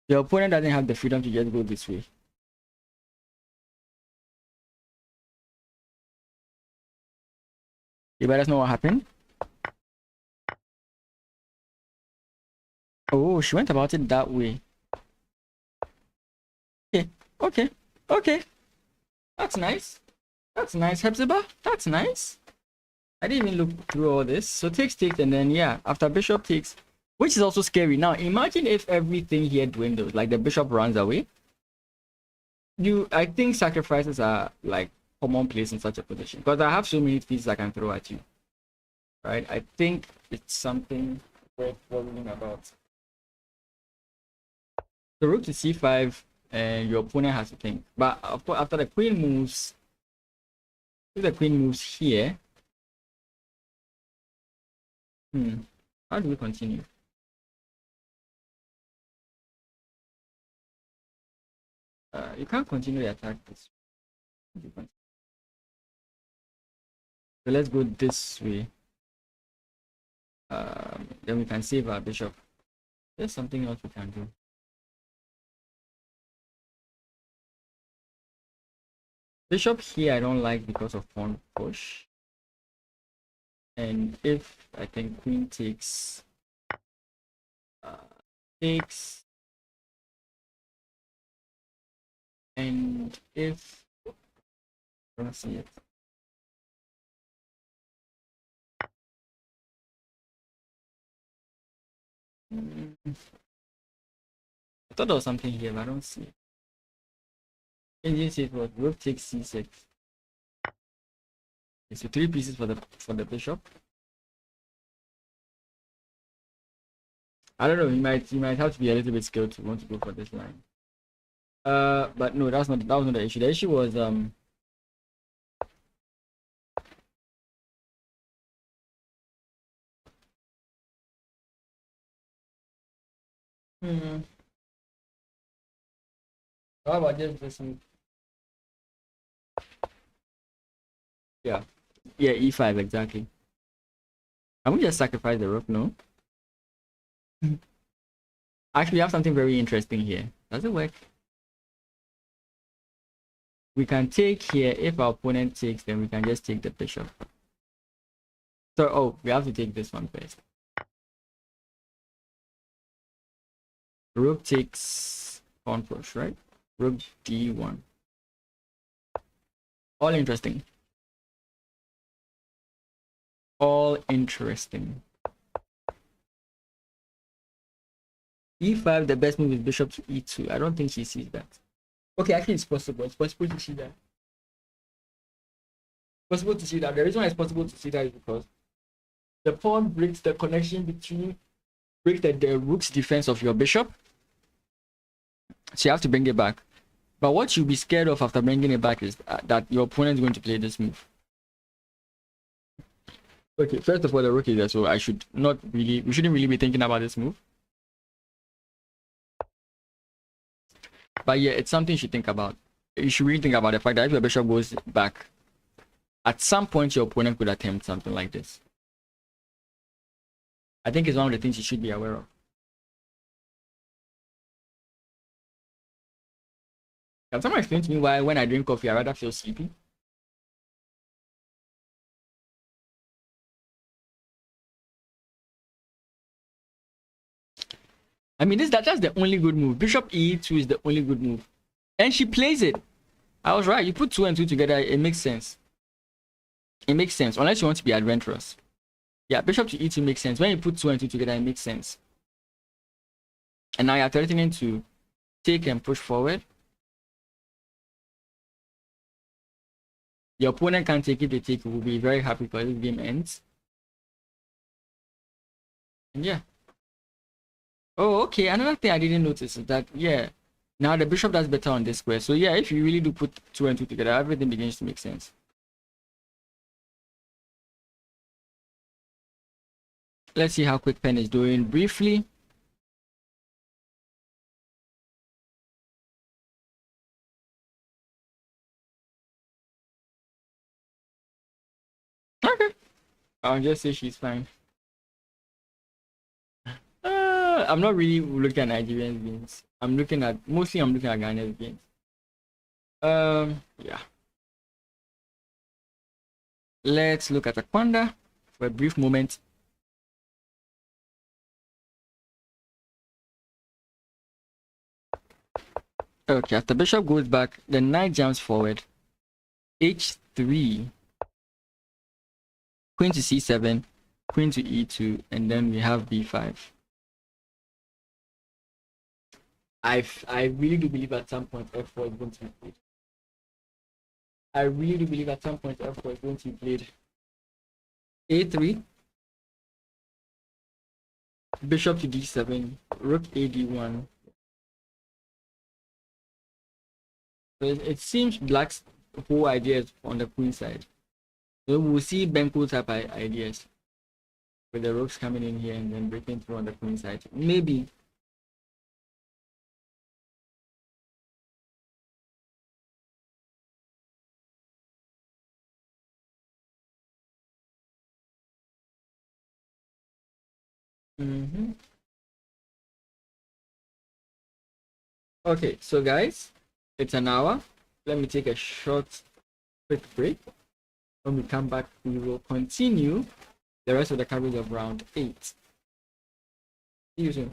Your opponent doesn't have the freedom to just go this way. You better know what happened. Oh, she went about it that way. Okay. That's nice. That's nice, Hepzibah. That's nice. I didn't even look through all this. So takes, and then yeah, after bishop takes, which is also scary. Now imagine if everything here dwindles, like the bishop runs away. I think sacrifices are like commonplace in such a position because I have so many pieces I can throw at you, right? I think it's something worth worrying about. The rook to c5, and your opponent has to think. But of course, after the queen moves, if the queen moves here, how do we continue? You can't continue the attack this way. So let's go this way. Then we can save our bishop. There's something else we can do. Bishop here I don't like because of pawn push. And if I think queen takes, and if I don't see it. I thought there was something here, but I don't see it. In this it was rook takes c6. Okay, so 3 pieces for the bishop. I don't know. You might have to be a little bit skilled to want to go for this line. But no, that was not the issue. The issue was how about this move? Yeah, e5 exactly. Can we just sacrifice the rook? No. Actually, we have something very interesting here. Does it work? We can take here. If our opponent takes, then we can just take the bishop. So, oh, we have to take this one first. Rook takes pawn push, right? Rook d1. All interesting. All interesting. e5, the best move is bishop to e2. I don't think she sees that. Okay, actually it's possible. It's possible to see that. Possible to see that. The reason why it's possible to see that is because the pawn breaks the connection between, breaks the rook's defense of your bishop. So you have to bring it back. But what you'll be scared of after bringing it back is that your opponent is going to play this move. Okay, first of all, the rook is there, so we shouldn't really be thinking about this move. But yeah, it's something you should think about. You should really think about the fact that if your bishop goes back, at some point your opponent could attempt something like this. I think it's one of the things you should be aware of. Can someone explain to me why when I drink coffee I rather feel sleepy? I mean, that's the only good move. Bishop e2 is the only good move. And she plays it. I was right. You put 2 and 2 together, it makes sense. It makes sense, unless you want to be adventurous. Yeah, bishop to e2 makes sense. When you put 2 and 2 together, it makes sense. And now you're threatening to take and push forward. Your opponent can take it, they take it, will be very happy because this game ends. And yeah. Oh, okay. Another thing I didn't notice is that, yeah, now the bishop does better on this square. So yeah, if you really do put 2 and 2 together, everything begins to make sense. Let's see how quick pen is doing briefly. Okay. I'll just say she's fine. I'm not really looking at Nigerian games. I'm looking at Ghanaian games. Yeah. Let's look at Aquanda for a brief moment. Okay, after bishop goes back, the knight jumps forward. H3, queen to c7, queen to e2, and then we have b5. I really do believe at some point f4 is going to be played. I really do believe at some point f4 is going to be played. a3, bishop to d7, rook ad1. So it seems black's whole idea is on the queen side. So we'll see Benko type ideas with the rooks coming in here and then breaking through on the queen side. Maybe. Okay, so guys, it's an hour. Let me take a short quick break. When we come back, we will continue the rest of the coverage of round 8. See you soon.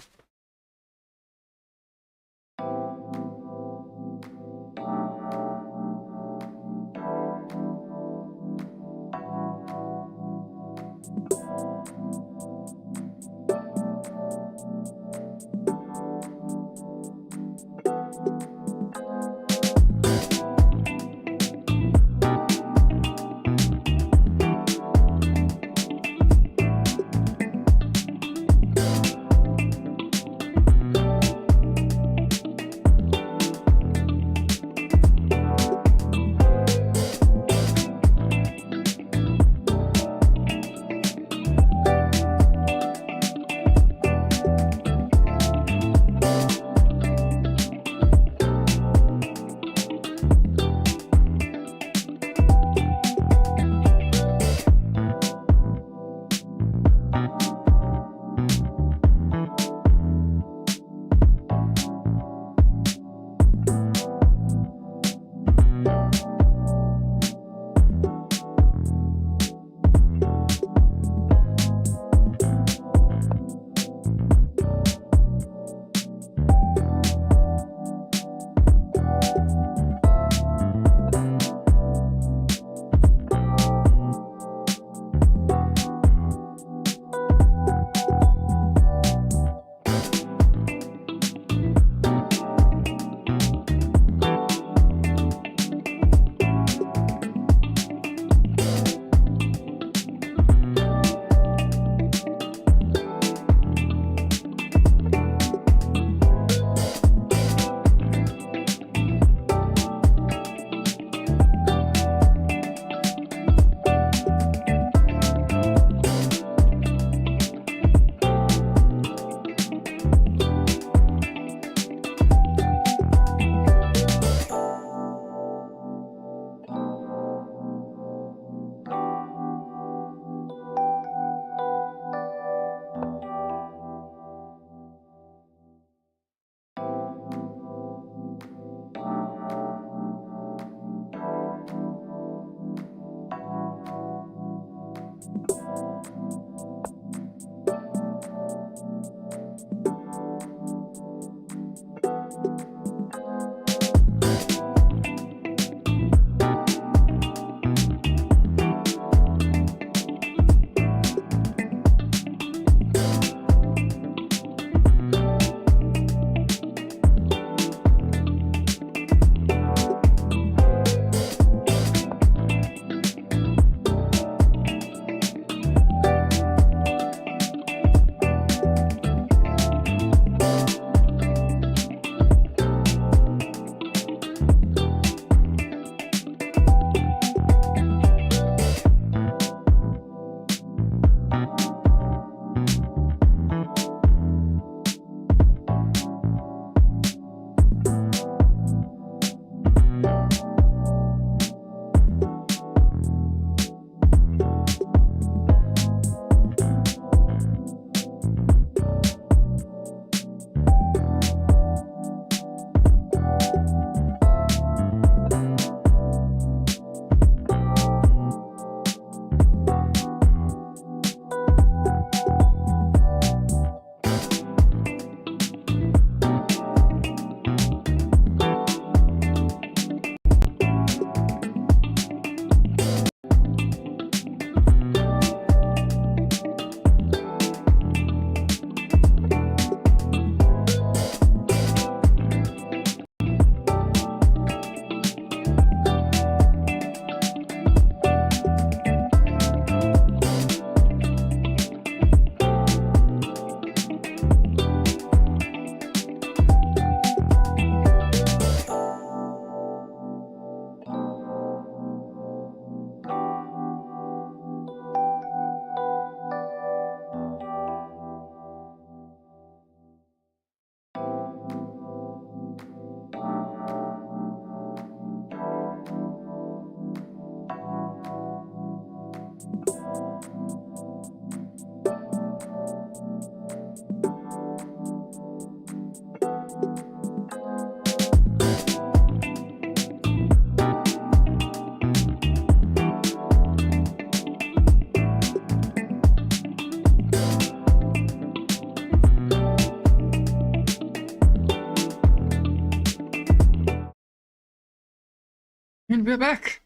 we're back.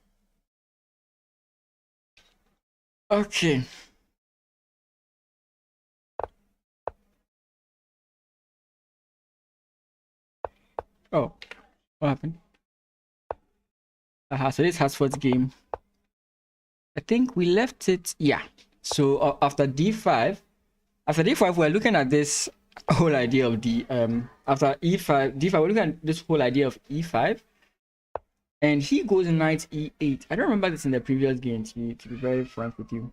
Okay. Oh, what happened? So this Hasford's game. I think we left it. Yeah. So after d5, we're looking at this whole idea of after d5, we're looking at this whole idea of e5, and he goes knight e8. I don't remember this in the previous game, to be very frank with you.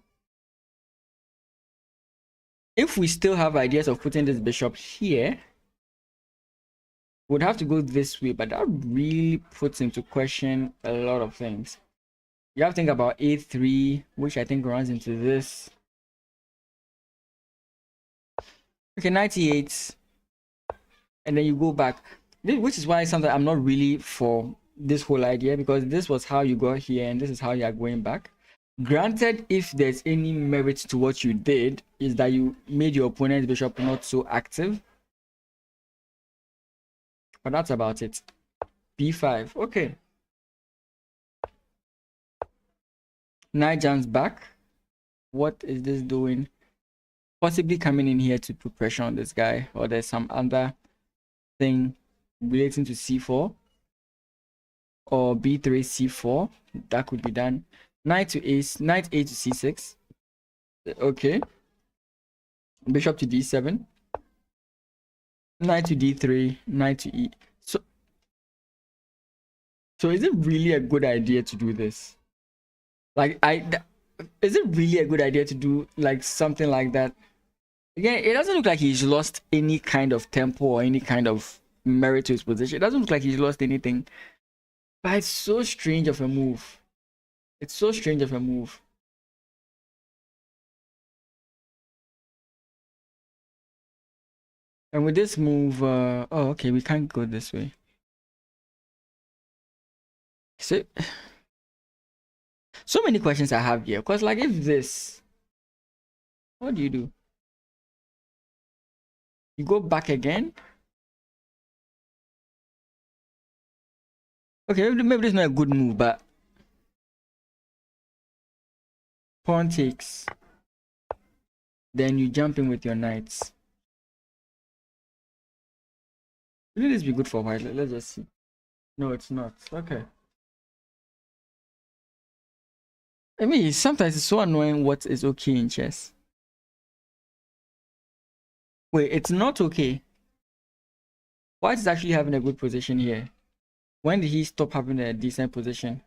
If we still have ideas of putting this bishop here, we'd have to go this way, but that really puts into question a lot of things. You have to think about a3, which I think runs into this. Okay, knight e8, and then you go back, which is why sometimes I'm not really for this whole idea, because this was how you got here and this is how you are going back. Granted, if there's any merit to what you did, is that you made your opponent's bishop not so active, but that's about it. b5. Okay, knight jumps back. What is this doing? Possibly coming in here to put pressure on this guy, or there's some other thing relating to c4 or b3 c4 that could be done. Knight to ace, knight a to c6. Okay, bishop to d7, knight to d3, knight to e. So is it really a good idea to do this? Like, is it really a good idea to do like something like that? Again, it doesn't look like he's lost any kind of tempo or any kind of merit to his position. It doesn't look like he's lost anything. But it's so strange of a move. It's so strange of a move. And with this move, oh, okay, we can't go this way. So many questions I have here. Because, like, if this, what do? You go back again? Okay, maybe this is not a good move, but pawn takes. Then you jump in with your knights. Will this be good for white? Let's just see. No, it's not. Okay. I mean, sometimes it's so annoying what is okay in chess. Wait, it's not okay. White is actually having a good position here. When did he stop having a decent position?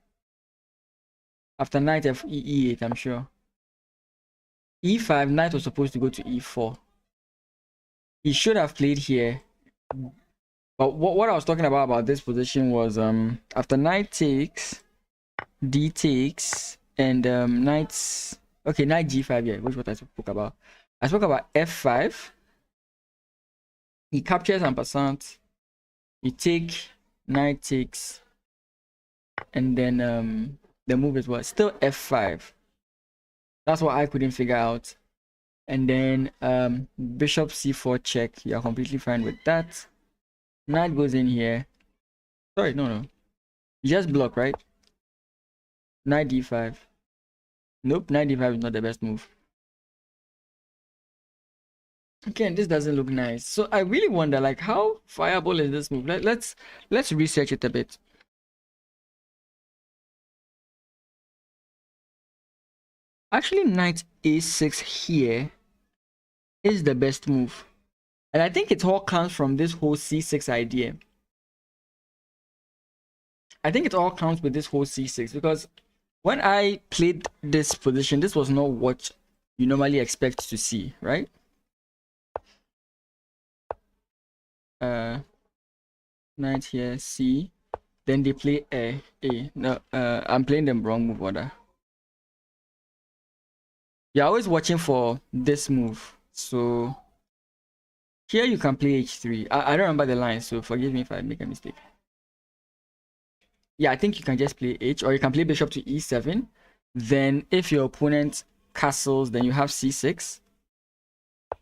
After knight f e8, I'm sure. e5, knight was supposed to go to e4. He should have played here. But what I was talking about this position was after knight takes, d takes, and knights. Okay, knight g5, yeah, which is what I spoke about. I spoke about f5. He captures en passant. You take, knight takes, and then the move is what? Still f5. That's what I couldn't figure out. And then bishop c4 check. You're completely fine with that. Knight goes in here. Sorry, no. You just block, right? Knight d5. Nope, knight d5 is not the best move. Again, this doesn't look nice. So I really wonder, like, how viable is this move? Let's research it a bit. Actually, knight a6 here is the best move. And I think it all comes from this whole c6 idea. I think it all comes with this whole c6, because when I played this position, this was not what you normally expect to see, right? Knight here, C. Then they play A. No, I'm playing the wrong move order. You're always watching for this move. So here you can play H3. I don't remember the line, so forgive me if I make a mistake. Yeah, I think you can just play H, or you can play bishop to E7. Then if your opponent castles, then you have C6.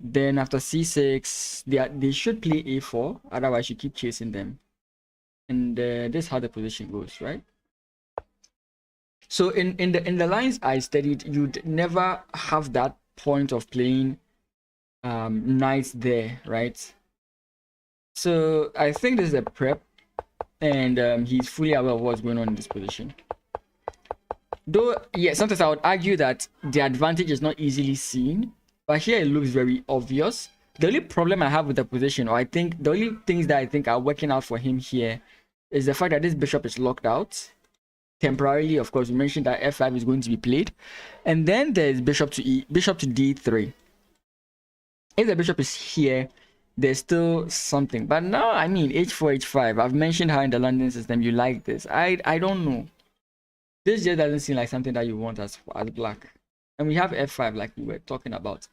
Then after c6, they should play a4, otherwise you keep chasing them. And this is how the position goes, right? So in the lines I studied, you'd never have that point of playing knight there, right? So I think this is a prep, and he's fully aware of what's going on in this position. Though, yeah, sometimes I would argue that the advantage is not easily seen, but here it looks very obvious. The only problem I have with the position, or I think the only things that I think are working out for him here, is the fact that this bishop is locked out temporarily. Of course, we mentioned that f5 is going to be played, and then there's bishop to d3. If the bishop is here, there's still something. But now, I mean, h4, h5. I've mentioned how in the London system you like this. I don't know. This just doesn't seem like something that you want as black. And we have f5 like we were talking about.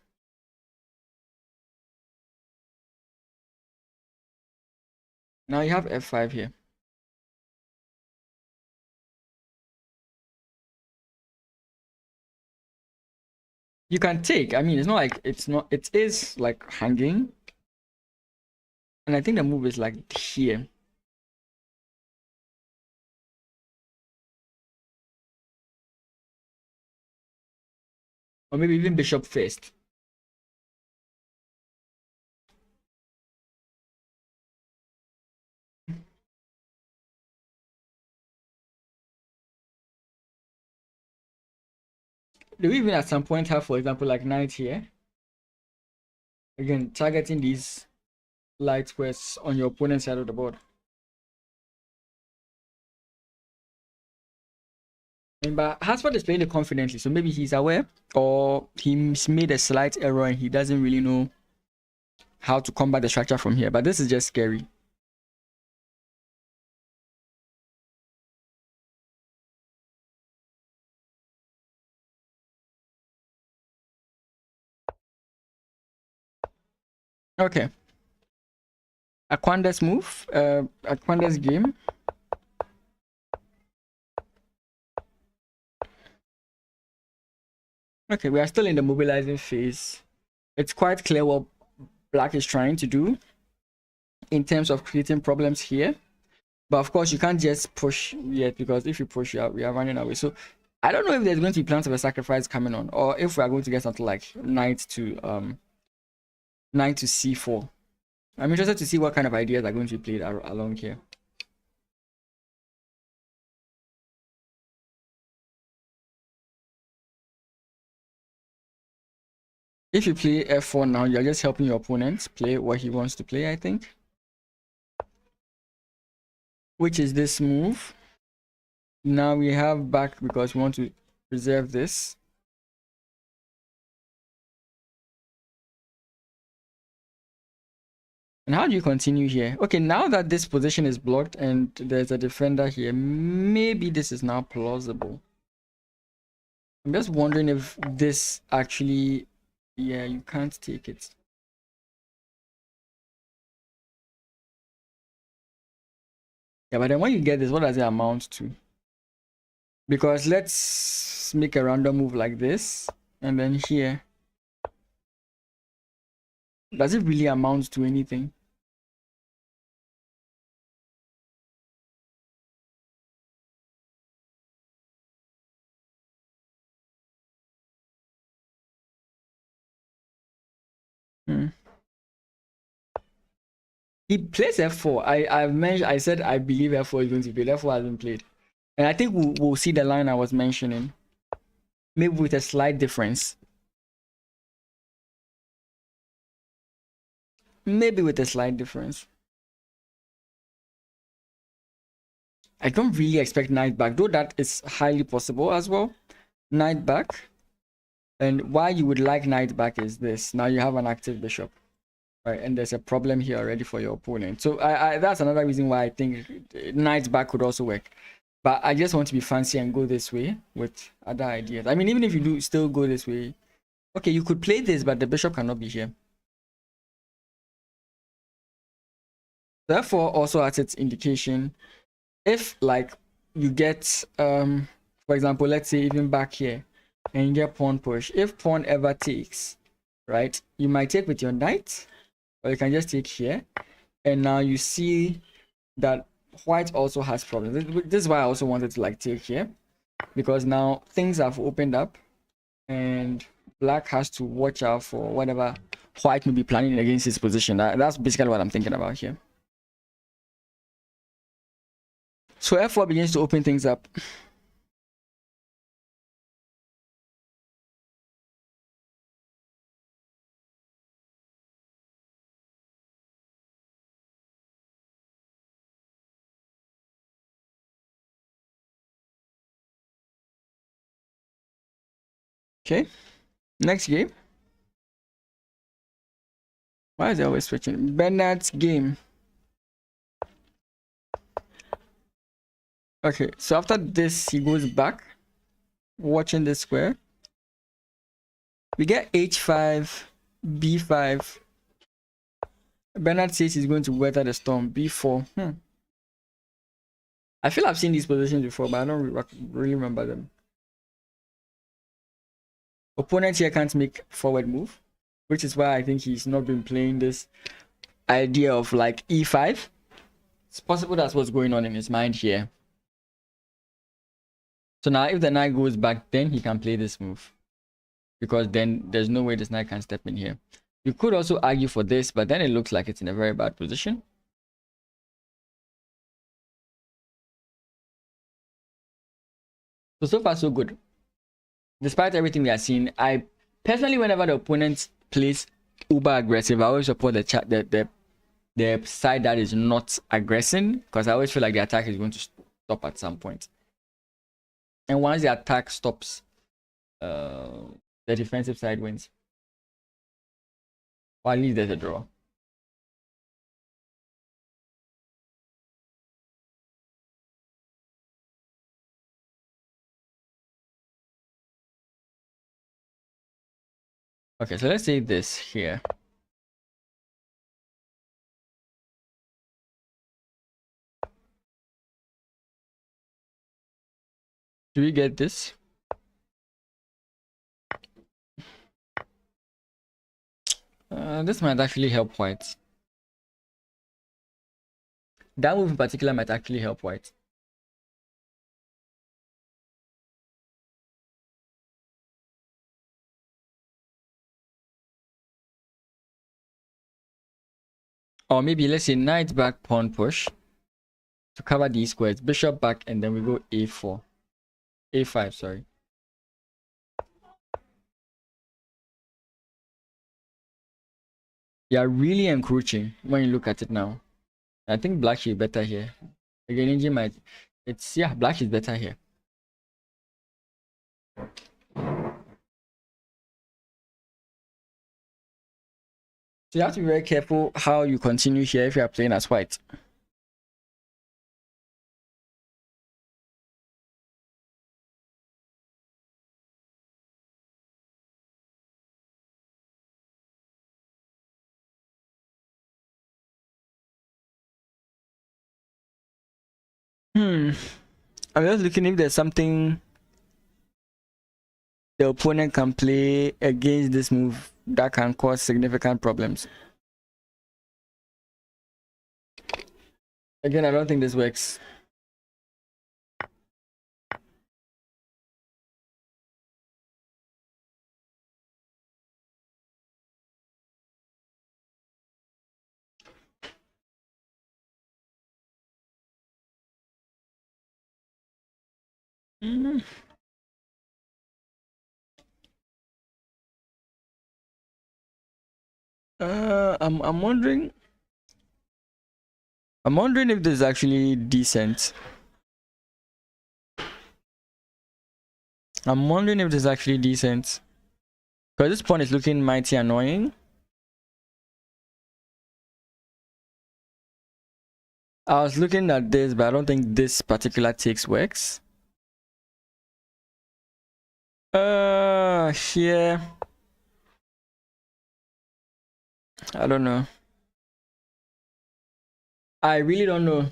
Now you have f5 here. You can take. I mean, it's not like it is like hanging. And I think the move is like here. Or maybe even bishop first. Do we even at some point have, for example, like knight here? Again, targeting these light squares on your opponent's side of the board. But Hasford is playing it confidently, so maybe he's aware, or he's made a slight error and he doesn't really know how to combat the structure from here. But this is just scary. Okay. Akwanda's move, Akwanda's game. Okay, we are still in the mobilizing phase. It's quite clear what black is trying to do in terms of creating problems here. But of course, you can't just push yet, because if you push, we are running away. So I don't know if there's going to be plans of a sacrifice coming on, or if we are going to get something like knight to c4. I'm interested to see what kind of ideas are going to be played along here. If you play f4 now, you're just helping your opponent play what he wants to play, I think. Which is this move. Now we have back because we want to preserve this. And how do you continue here? Okay, now that this position is blocked and there's a defender here, maybe this is now plausible. I'm just wondering if this actually... Yeah, you can't take it. Yeah, but then when you get this, what does it amount to? Because let's make a random move like this, and then here. Does it really amount to anything? He plays f4. I said I believe f4 is going to be played. f4 hasn't played, and I think we'll see the line I was mentioning, maybe with a slight difference. Maybe with a slight difference. I don't really expect knight back, though that is highly possible as well. Knight back. And why you would like knight back is this. Now you have an active bishop. Right, and there's a problem here already for your opponent. So that's another reason why I think knight back could also work. But I just want to be fancy and go this way with other ideas. I mean, even if you do still go this way, okay, you could play this, but the bishop cannot be here. Therefore, also as its indication, if like you get, for example, let's say even back here, and you get pawn push, if pawn ever takes, right, you might take with your knight, or you can just take here, and now you see that white also has problems. This is why I also wanted to like take here. because now things have opened up and black has to watch out for whatever white may be planning against his position. That's basically what I'm thinking about here. So f4 begins to open things up. Okay, next game. Why is it always switching? Bernard's game. Okay, so after this, he goes back, watching this square. We get h5, b5. Bernard says he's going to weather the storm. b4. I feel I've seen these positions before, but I don't really remember them. Opponent here can't make forward move, which is why I think he's not been playing this idea of like e5. It's possible that's what's going on in his mind here. So now if the knight goes back, then he can play this move, because then there's no way this knight can step in here. You could also argue for this, but then it looks like it's in a very bad position. So far so good. Despite everything we are seeing, I personally, whenever the opponent plays uber aggressive, I always support the side that is not aggressing, because I always feel like the attack is going to stop at some point. And once the attack stops, the defensive side wins. Or at least there's a draw. Okay, so let's say this here. Do we get this? This might actually help white. That move in particular might actually help white. Or maybe let's say knight back, pawn push to cover these squares. Bishop back, and then we go a4. a5, sorry. You are really encroaching when you look at it now. I think black is better here. Again, engine might. Yeah, black is better here. So you have to be very careful how you continue here if you are playing as white. I'm just looking if there's something the opponent can play against this move that can cause significant problems. Again, I don't think this works. I'm wondering. I'm wondering if this is actually decent. I'm wondering if this is actually decent. Because this pawn is looking mighty annoying. I was looking at this, but I don't think this particular takes works. Here. I don't know. I really don't know.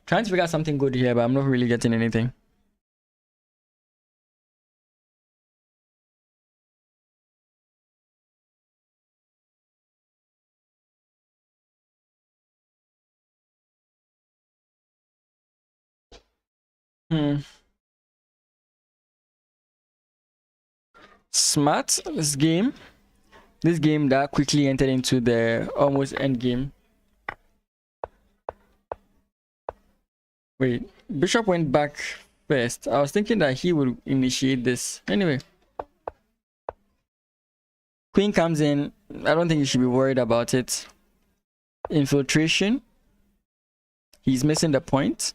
Trying to figure out something good here, but I'm not really getting anything. Hmm. Smart. This game that quickly entered into the almost end game. Wait, Bishop went back first. I was thinking that he would initiate this. Anyway, Queen comes in. I don't think you should be worried about it. Infiltration. He's missing the point.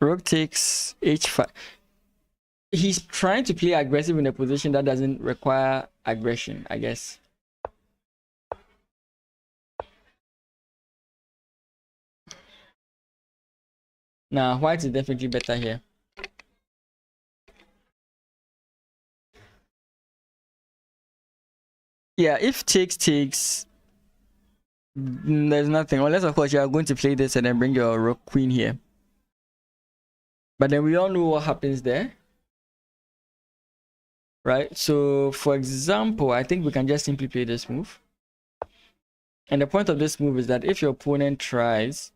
Rook takes h5. He's trying to play aggressive in a position that doesn't require aggression, I guess. Nah, white is definitely better here. Yeah, if takes, there's nothing. Unless, of course, you are going to play this and then bring your rook queen here. But then we all know what happens there. Right? So, for example, I think we can just simply play this move. And the point of this move is that if your opponent tries,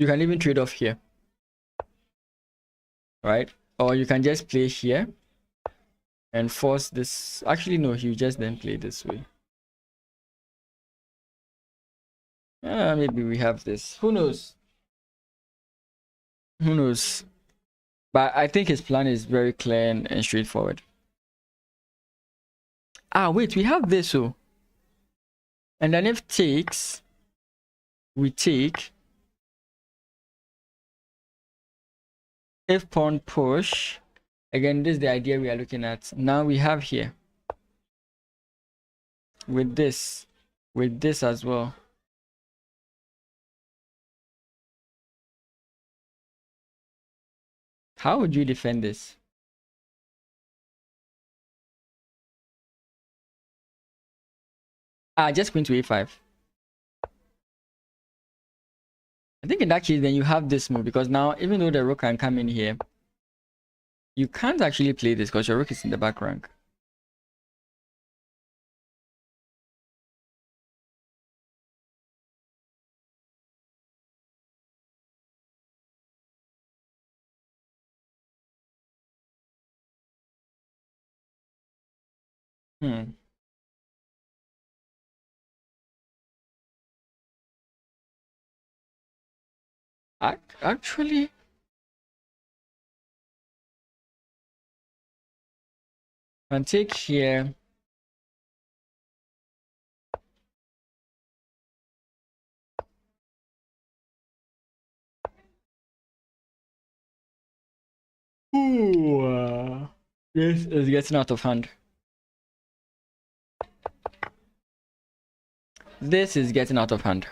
you can even trade off here. Right? Or you can just play here and force this. Actually, no, you just then play this way. Maybe we have this. Who knows? Who knows? But I think his plan is very clear and straightforward. Ah, wait, we have this. So, and then if takes, we take. If pawn push, again, this is the idea we are looking at. Now we have here with this as well. How would you defend this? Just queen to a5. I think in that case, then you have this move because now, even though the rook can come in here, you can't actually play this because your rook is in the back rank. Actually, and take here. Ooh, this is getting out of hand. This is getting out of hand.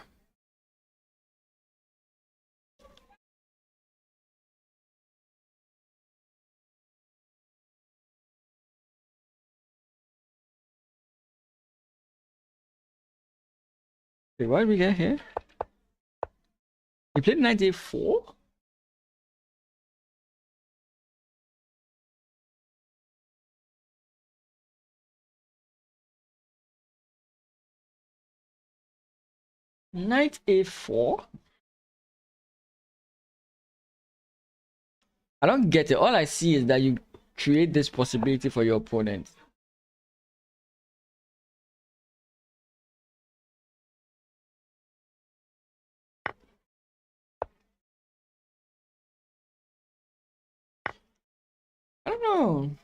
Wait, what did we get here? We played 94? Knight a4? I don't get it. All I see is that you create this possibility for your opponent. I don't know.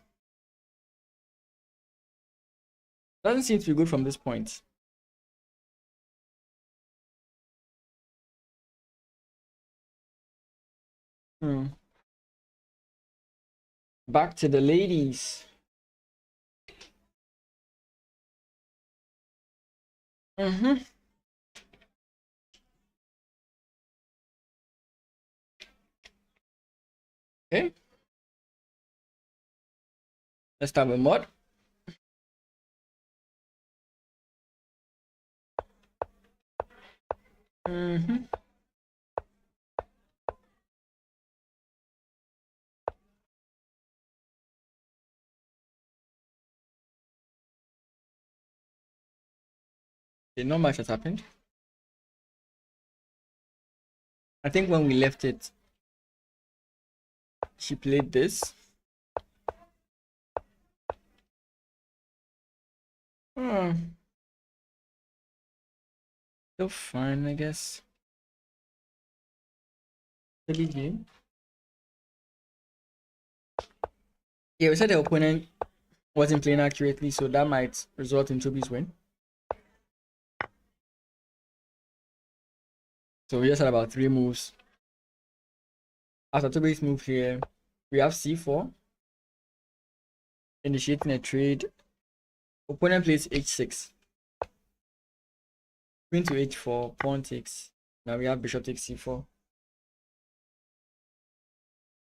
Doesn't seem to be good from this point. Back to the ladies. Okay. Let's start with mod. Okay, not much has happened. I think when we left it, she played this. Still fine, I guess. Silly game. Yeah, we said the opponent wasn't playing accurately, so that might result in Toby's win. So we just had about 3 moves. After Toby's move here, we have c4, initiating a trade. Opponent plays h6, queen to h4, pawn takes. Now we have bishop takes c4.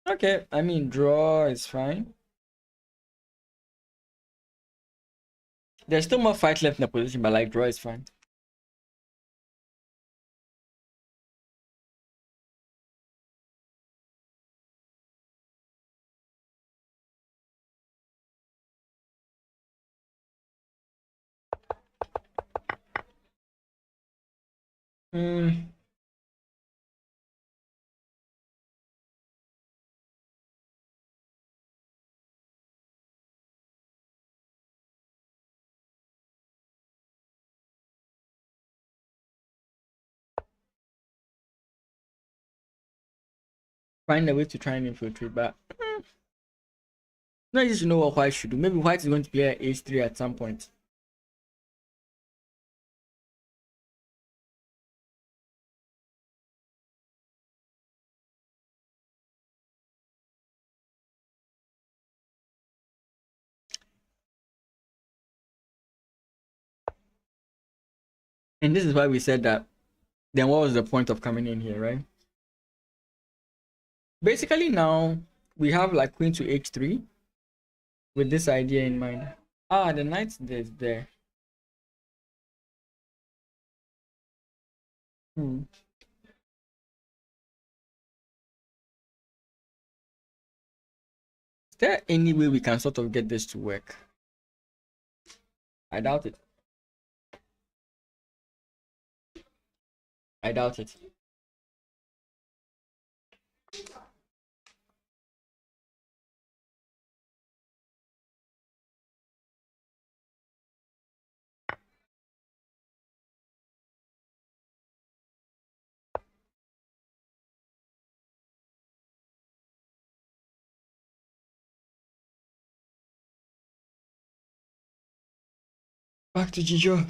Okay, I mean, draw is fine. There's still more fight left in the position, but like, draw is fine. Find a way to try and infiltrate, but not easy to know what white should do. Maybe white is going to play h3 at some point. And this is why we said that. Then what was the point of coming in here, right? Basically now we have like queen to h3 with this idea in mind. Ah, the knight is there. Is there any way we can sort of get this to work? I doubt it. I doubt it. Back to Jijo.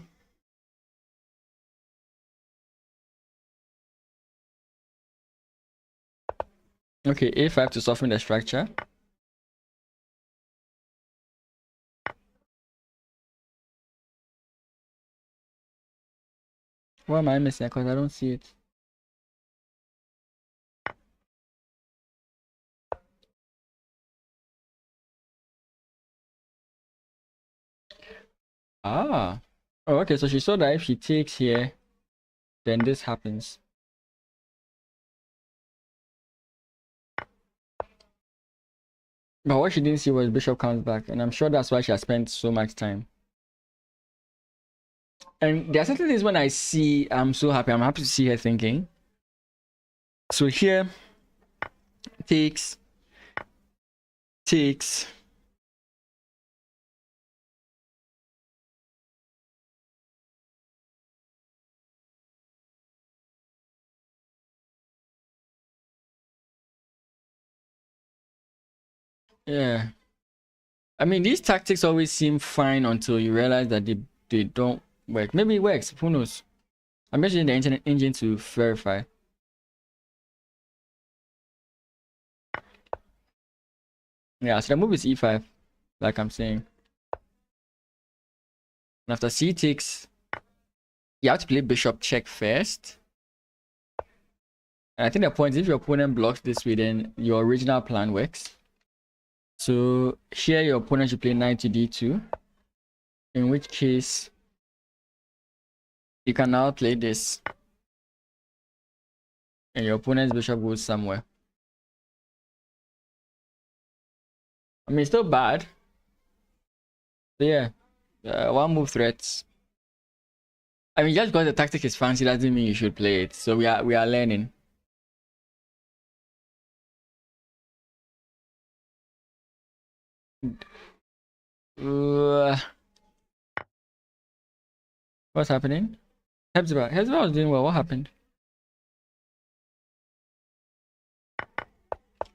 Okay, a5 to soften the structure. What am I missing? Because I don't see it. Ah. Oh, okay, so she saw that if she takes here, then this happens. But what she didn't see was bishop comes back, and I'm sure that's why she has spent so much time. And there are certain things when I see, I'm so happy. I'm happy to see her thinking. So here, takes. Yeah. I mean, these tactics always seem fine until you realize that they don't work. Maybe it works. Who knows? I'm using the internet engine to verify. Yeah, so the move is e5, like I'm saying. And after c takes, you have to play bishop check first. And I think the point is if your opponent blocks this way, then your original plan works. So here your opponent should play knight to d2, in which case you can now play this, and your opponent's bishop goes somewhere. I mean, it's still bad. So yeah, one move threats. I mean, just because the tactic is fancy doesn't mean you should play it. So we are learning. What's happening? Hepzibah was doing well. What happened?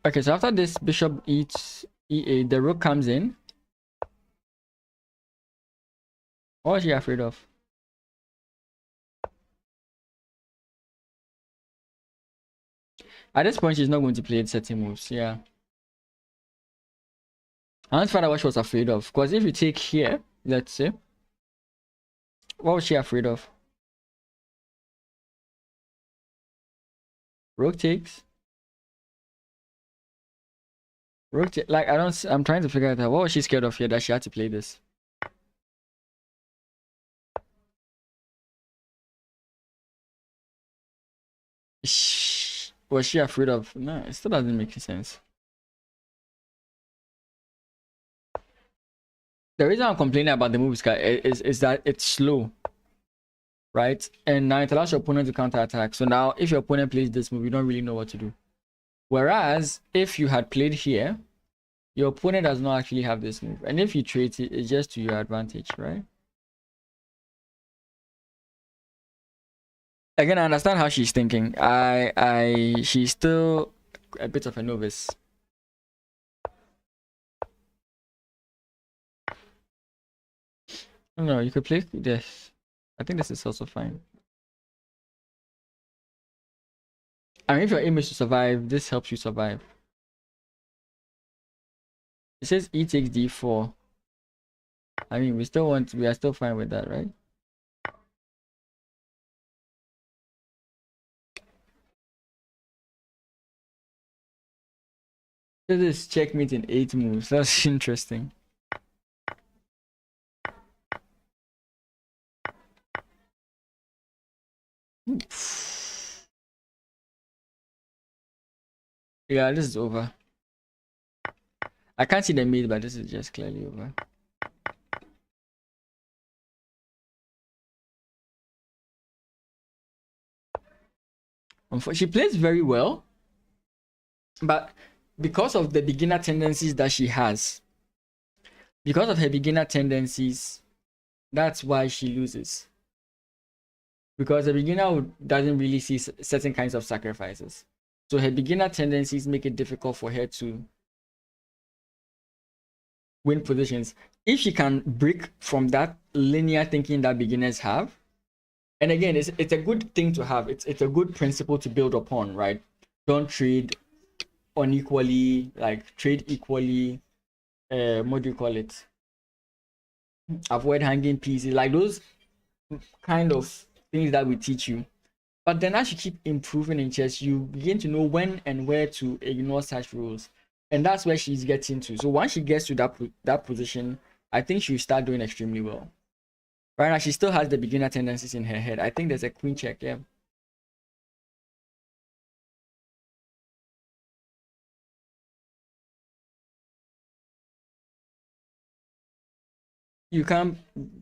Okay, so after this bishop eats e8, the rook comes in. What is she afraid of? At this point, she's not going to play certain moves. Yeah. I want to find out what she was afraid of. Because if you take here, let's say, what was she afraid of? Rook takes. Like, I'm trying to figure out what was she scared of here that she had to play this. Was she afraid of? No, it still doesn't make sense. The reason I'm complaining about the moves is that it's slow, right? And now it allows your opponent to counter attack. So now if your opponent plays this move, you don't really know what to do. Whereas if you had played here, your opponent does not actually have this move. And if you trade it, it's just to your advantage, right? Again, I understand how she's thinking. She's still a bit of a novice. No, you could play this. I think this is also fine. I mean, if your aim is to survive, this helps you survive. It says E takes D4. I mean, we are still fine with that, right? This is checkmate in 8 moves. That's interesting. Yeah, this is over. I can't see the mate, but this is just clearly over. She plays very well, but because of the beginner tendencies that she has, because of her beginner tendencies, that's why she loses. Because the beginner doesn't really see certain kinds of sacrifices. So her beginner tendencies make it difficult for her to win positions. If she can break from that linear thinking that beginners have, and again, it's a good thing to have. It's a good principle to build upon, right? Don't trade unequally, like trade equally. What do you call it? Avoid hanging pieces, like those kind of things that we teach you. But then as you keep improving in chess, you begin to know when and where to ignore such rules. And that's where she's getting to. So once she gets to that position, I think she'll start doing extremely well. Right now, she still has the beginner tendencies in her head. I think there's a queen check, yeah. You can't,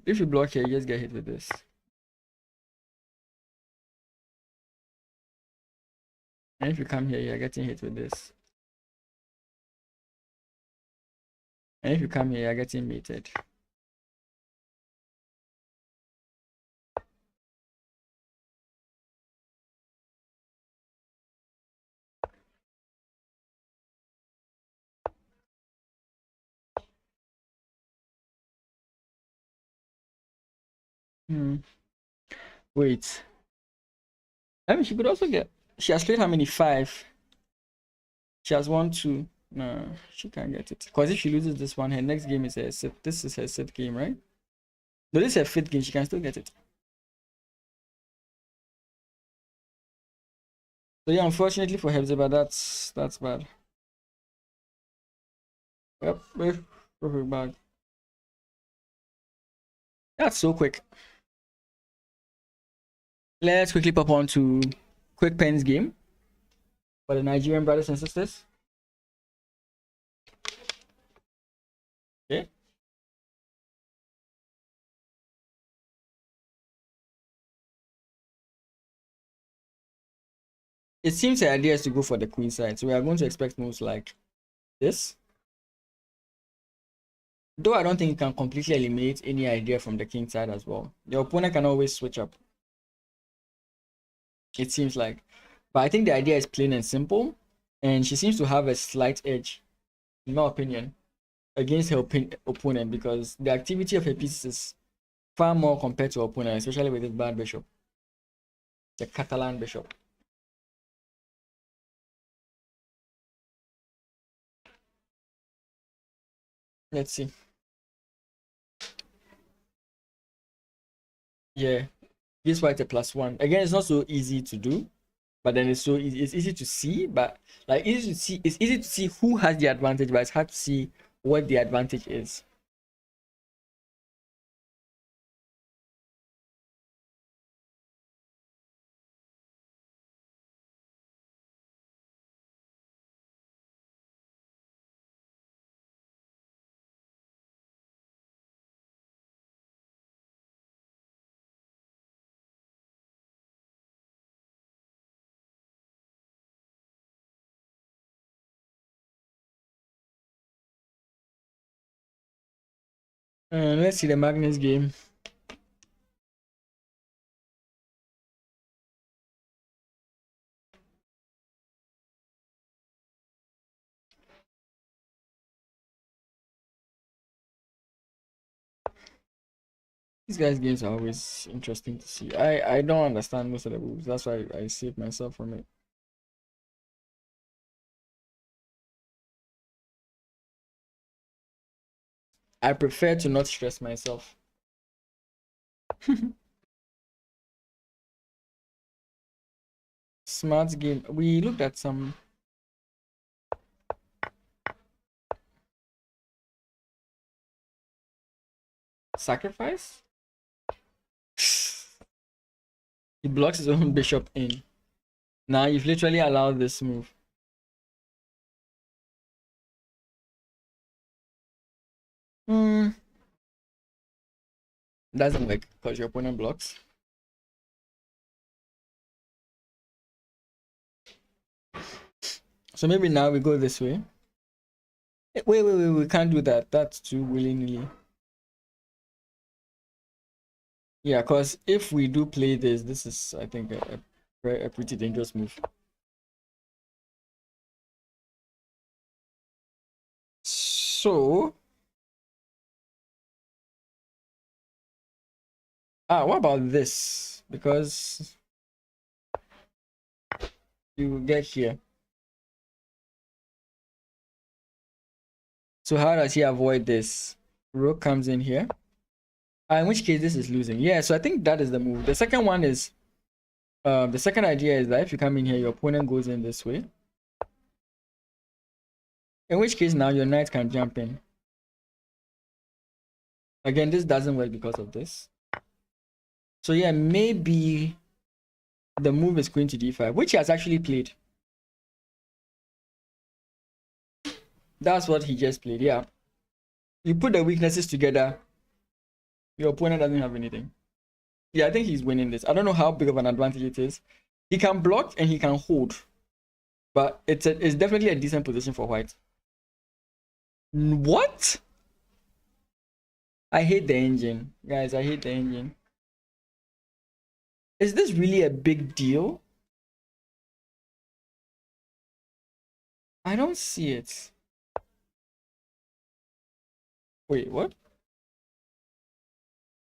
if you block here, you just get hit with this. And if you come here, you're getting hit with this. And if you come here, you're getting mated. Wait. I mean, she could also get. She has played how many? 5. She has won 2. No, she can't get it. Because if she loses this one, her next game is her 6th. This is her 6th game, right? No, this is her 5th game. She can still get it. So yeah, unfortunately for Hepzibah, that's bad. Yep, perfect bag. That's so quick. Let's quickly pop on to Quick Pen's game for the Nigerian brothers and sisters. Okay. It seems the idea is to go for the queen side, so we are going to expect moves like this. Though I don't think you can completely eliminate any idea from the king side as well. Your opponent can always switch up, it seems like. But I think the idea is plain and simple, and she seems to have a slight edge, in my opinion, against her opponent, because the activity of her pieces is far more compared to her opponent, especially with this bad bishop, the Catalan bishop. Let's see. Yeah, this white a +1. Again, it's not so easy to do, but then it's so easy. It's easy to see, but like easy to see. It's easy to see who has the advantage, but it's hard to see what the advantage is. Let's see the Magnus game. These guys' games are always interesting to see. I don't understand most of the rules. That's why I save myself from it. I prefer to not stress myself. Smart game. We looked at some. Sacrifice? He blocks his own bishop in. Now you've literally allowed this move. Doesn't work because your opponent blocks. So maybe now we go this way. Wait, we can't do that. That's too willy-nilly. Yeah, because if we do play this is, I think, a pretty dangerous move. So, what about this? Because you get here. So how does he avoid this? Rook comes in here. In which case this is losing. Yeah, so I think that is the move. The second one is, the second idea is that if you come in here, your opponent goes in this way. In which case now your knight can jump in. Again, this doesn't work because of this. So yeah, maybe the move is queen to d5, which he has actually played. That's what he just played, yeah. You put the weaknesses together, your opponent doesn't have anything. Yeah, I think he's winning this. I don't know how big of an advantage it is. He can block and he can hold, but it's definitely a decent position for white. What? I hate the engine, guys. I hate the engine. Is this really a big deal? I don't see it. Wait, what?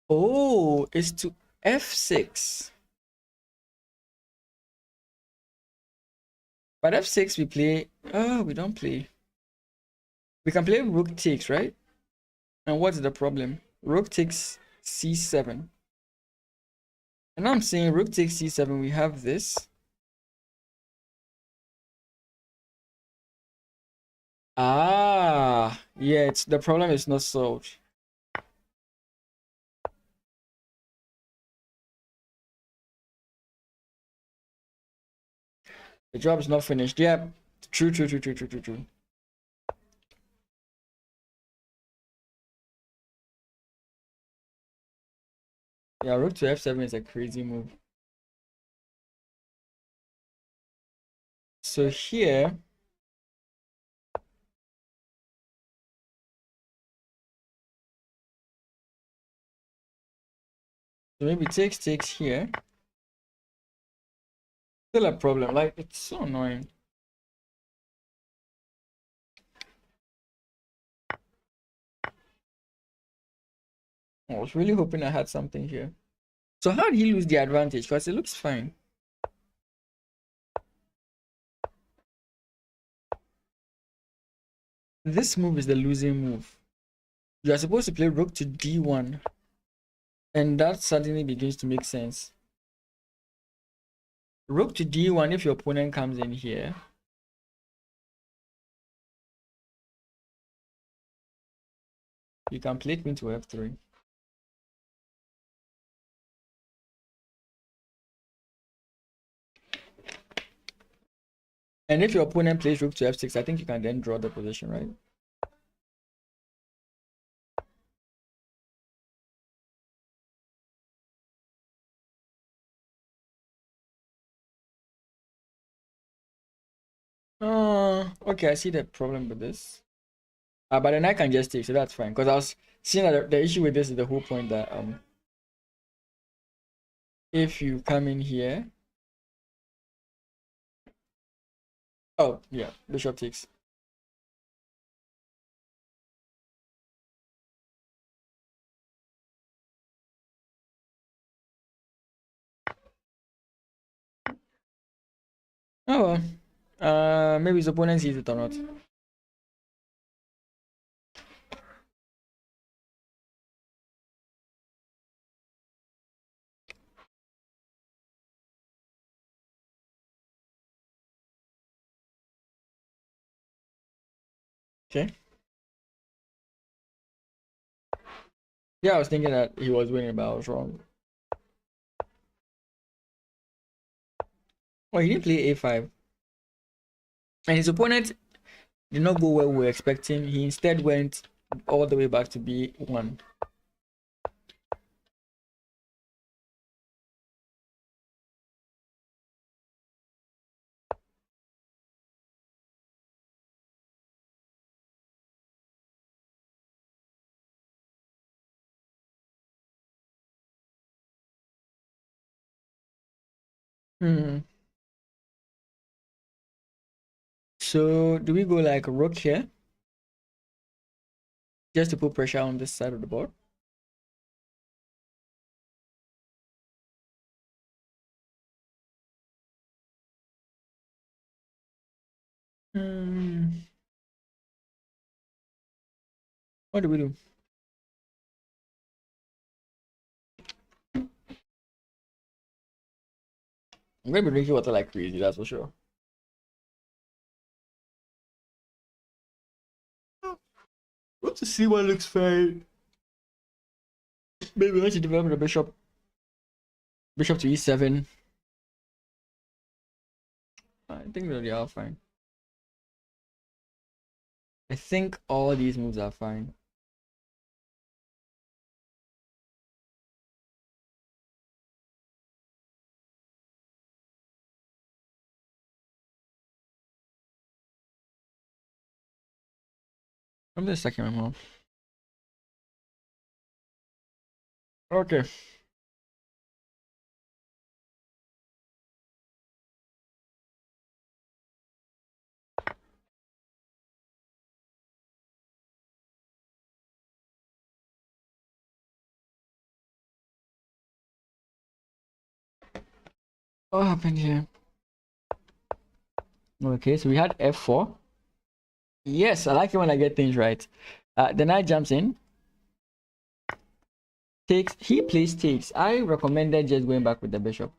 Oh, it's to f6. But f6 we play. Oh, we don't play. We can play rook takes, right? And what's the problem? Rook takes c7. And I'm saying rook takes c7. We have this. Ah, yeah, the problem is not solved. The job is not finished. Yeah, true. Yeah, rook to f7 is a crazy move. So here, So maybe takes here. Still a problem. Like, it's so annoying. I was really hoping I had something here. So how did he lose the advantage? Because it looks fine. This move is the losing move. You are supposed to play rook to d1. And that suddenly begins to make sense. Rook to d1 if your opponent comes in here. You can play queen to f3. And if your opponent plays rook to f6, I think you can then draw the position, right? Okay, I see the problem with this. But then I can just take, so that's fine. Because I was seeing that the issue with this is the whole point that if you come in here. Oh yeah, bishop takes. Oh well. Maybe his opponent sees it or not. Okay. Yeah, I was thinking that he was winning, but I was wrong. Oh, he didn't play a5. And his opponent did not go where we were expecting. He instead went all the way back to b1. So do we go like rook here? Just to put pressure on this side of the board? What do we do? I'm gonna be drinking water like crazy, that's for sure. What to see what looks fine. Maybe once you develop the bishop to e7. I think that they are fine. I think all these moves are fine. I'm just checking my mom. Okay. What happened here? Okay, so we had f4. Yes, I like it when I get things right. The knight jumps in. Takes. He plays takes. I recommended just going back with the bishop.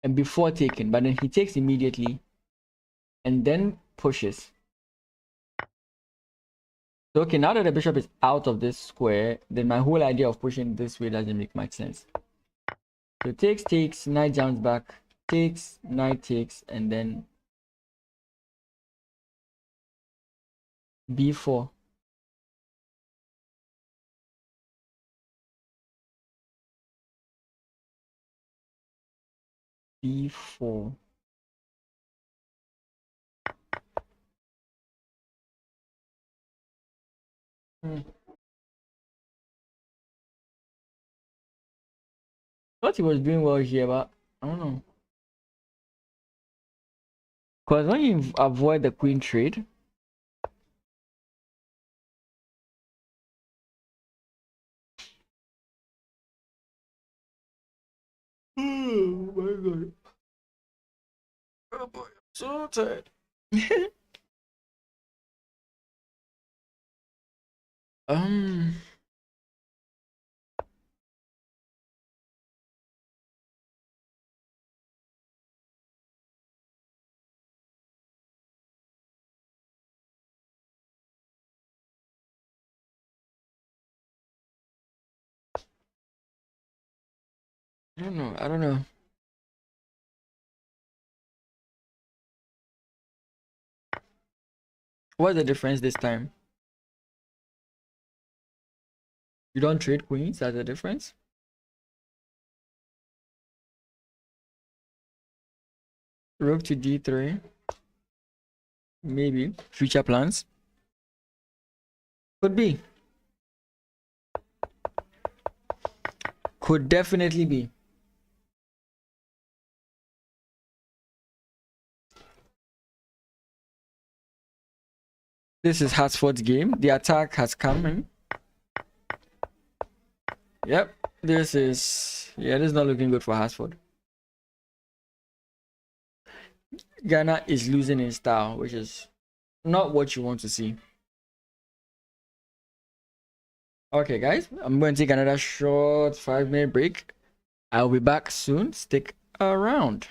And before taking, but then he takes immediately. And then pushes. So okay, now that the bishop is out of this square, then my whole idea of pushing this way doesn't make much sense. So takes, knight jumps back, takes, knight takes, and then b4. b4. Thought he was doing well here, but I don't know. Because when you avoid the queen trade, oh my god. Oh boy, I'm so tired. um I don't know. What's the difference this time? You don't trade queens, that's the difference? Rook to d3. Maybe. Future plans? Could be. Could definitely be. This is Hatsford's game. The attack has come in. Yep. This is not looking good for Hatsford. Ghana is losing in style, which is not what you want to see. Okay, guys, I'm going to take another short 5-minute break. I'll be back soon. Stick around.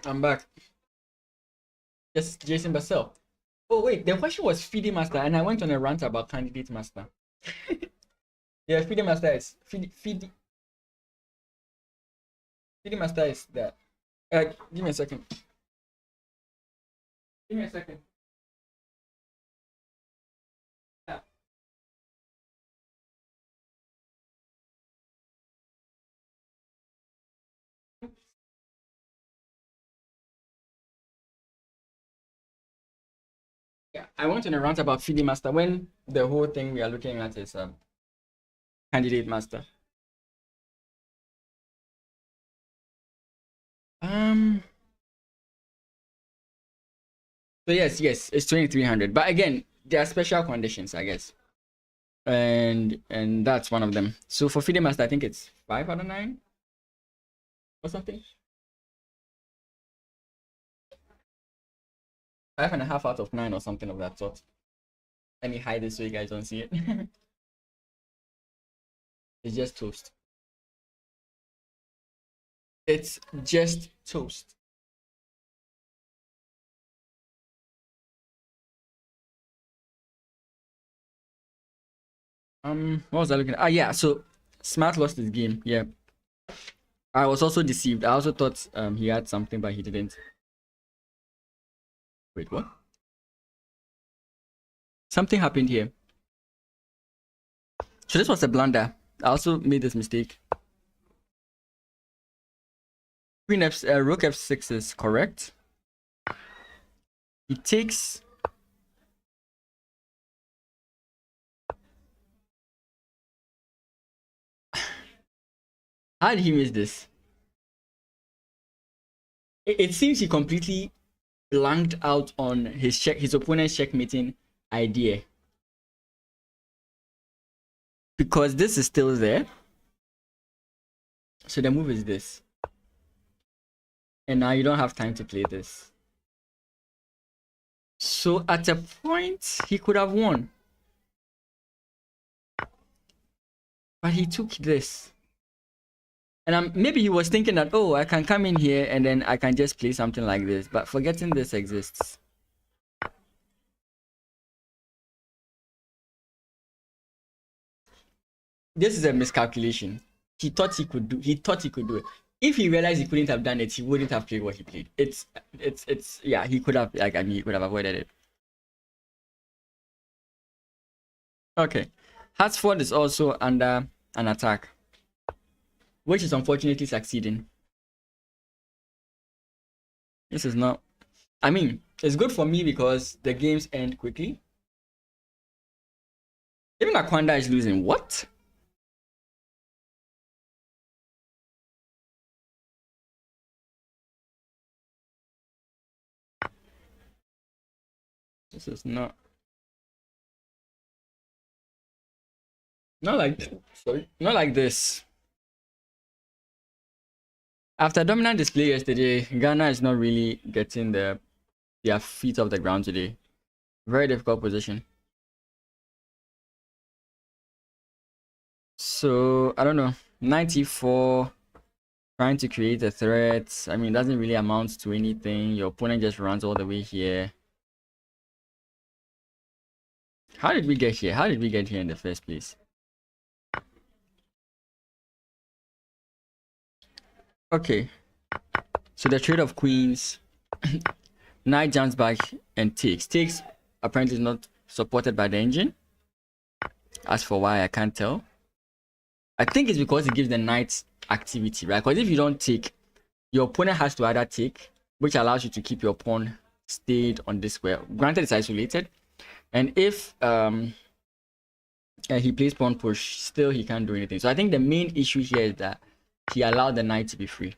I'm back. Yes, Jason Bassell. Oh wait, the question was FIDE master, and I went on a rant about candidate master. Yeah, FIDE master is FIDE master is that. Give me a second. Give me a second. Yeah. Yeah, I went on a rant about FIDE master when the whole thing we are looking at is candidate master. So yes, it's 2300. But again, there are special conditions, I guess. And that's one of them. So for FIDE master, I think it's 5 out of 9 or something. 5.5 out of 9 or something of that sort. Let me hide this so you guys don't see it. It's just toast. It's just toast. What was I looking at? Ah, yeah. So Smart lost his game. Yeah. I was also deceived. I also thought he had something, but he didn't. Wait, what? Something happened here. So this was a blunder. I also made this mistake. Queen Rook F6 is correct. He takes. How did he miss this? It seems he completely blanked out on his opponent's checkmating idea. Because this is still there. So the move is this. And now you don't have time to play this. So at a point, he could have won. But he took this. And maybe he was thinking that, oh, I can come in here and then I can just play something like this. But forgetting this exists. This is a miscalculation. He thought he could do it. If he realized he couldn't have done it, he wouldn't have played what he played. Yeah, he could have, like, I mean, he could have avoided it. Okay. Hatsford is under an attack, which is unfortunately succeeding. This is not. I mean, it's good for me because the games end quickly. Even Akwanda is losing. What? This is not like this. After dominant display yesterday, Ghana is not really getting their feet off the ground today. Very difficult position. So I don't know. 94, trying to create a threat. I mean, it doesn't really amount to anything. Your opponent just runs all the way here. How did we get here? How did we get here in the first place? Okay. So the trade of queens. Knight jumps back and takes. Takes apparently is not supported by the engine. As for why, I can't tell. I think it's because it gives the knight activity, right? Because if you don't take, your opponent has to either take, which allows you to keep your pawn stayed on this square. Granted, it's isolated. And if he plays pawn push, still he can't do anything. So I think the main issue here is that he allowed the knight to be free.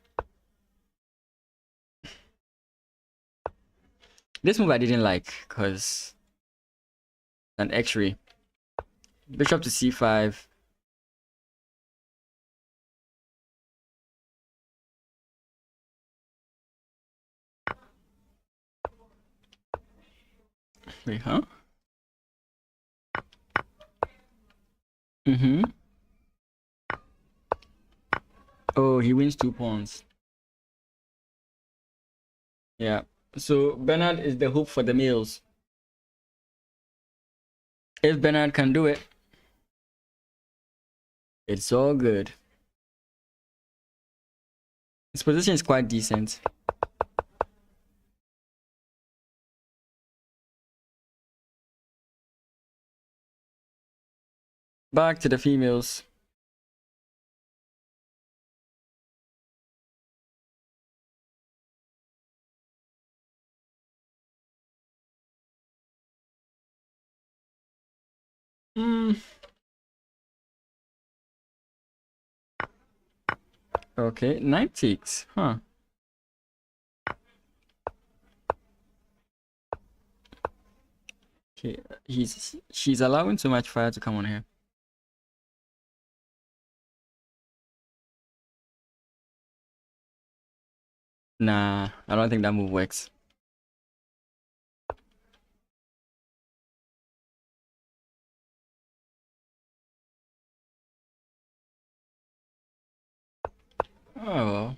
This move I didn't like because an x-ray. Bishop to c5. Wait, huh? Oh, he wins 2 pawns. Yeah. So Bernard is the hope for the males. If Bernard can do it, it's all good. His position is quite decent. Back to the females. Hmm. Okay, 9 ticks. Huh. Okay, she's allowing too much fire to come on here. Nah, I don't think that move works. Oh.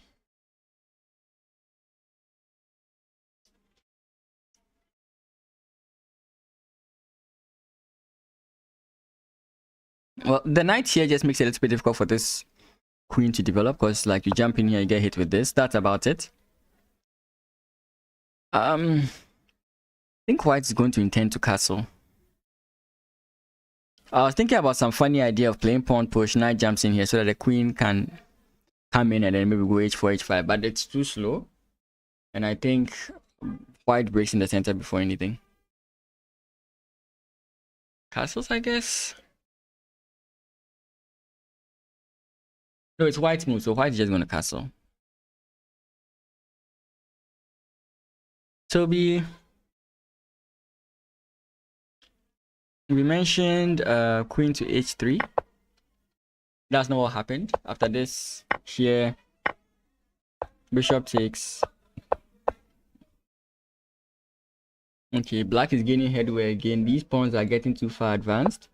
Well, the knight here just makes it a little bit difficult for this queen to develop, because like you jump in here, you get hit with this. That's about it. I think white is going to intend to castle. I was thinking about some funny idea of playing pawn push, knight jumps in here so that the queen can come in and then maybe go h4, h5, but it's too slow. And I think white breaks in the center before anything. Castles, I guess? No, it's white's move, so white is just going to castle. Toby, we mentioned queen to h3. That's not what happened. After this, here, bishop takes. Okay, black is gaining headway again. These pawns are getting too far advanced.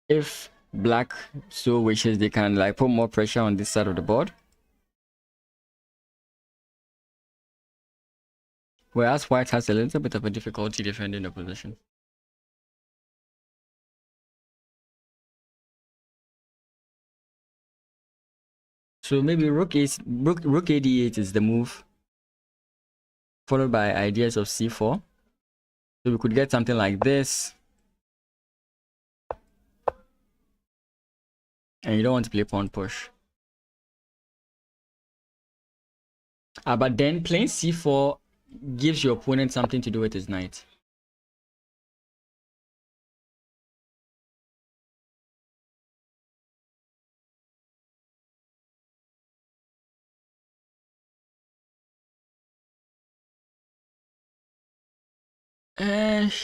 If black so wishes, they can like put more pressure on this side of the board. Whereas white has a little bit of a difficulty defending the position. So maybe rook ad8 is the move, followed by ideas of c4. So we could get something like this. And you don't want to play pawn push. But then playing c4 gives your opponent something to do with his knight.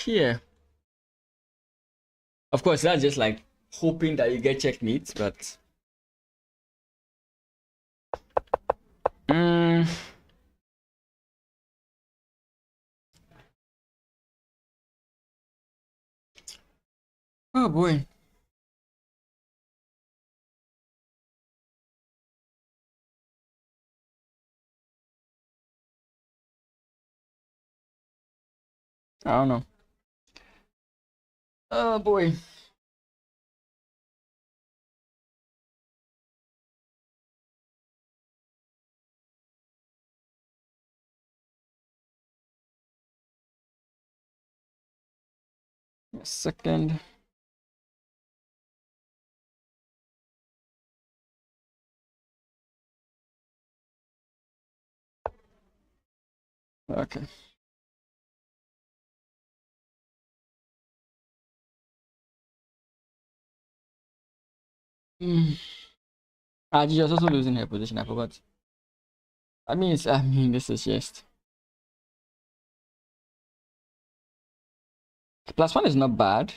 Here. Of course, that's just like hoping that you get checkmate, but... Oh boy. I don't know. Oh boy. A second. Okay. She's also losing her position. I forgot. I mean, this is just +1 is not bad.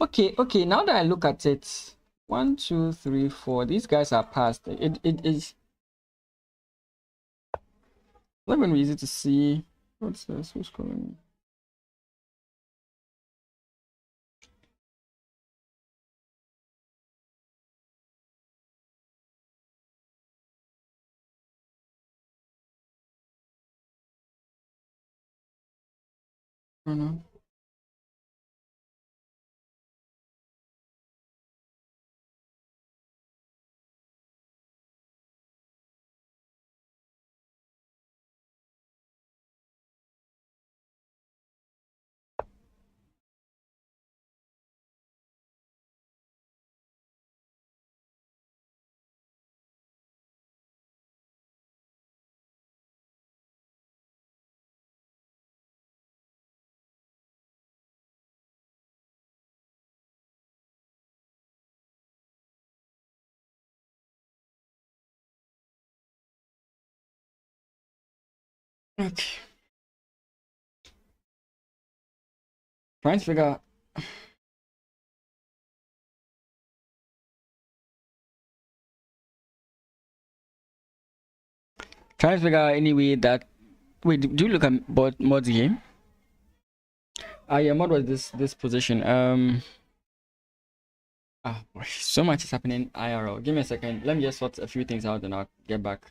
Okay. Now that I look at it, 1, 2, 3, 4. These guys are passed. It is not even easy to see. What's this? Who's calling? Oh no. Okay. Trying to figure out. Trying to figure out any way that. Wait, do you look at mod's game? Yeah, mod was this position. Boy, so much is happening IRL. Give me a second. Let me just sort a few things out and I'll get back.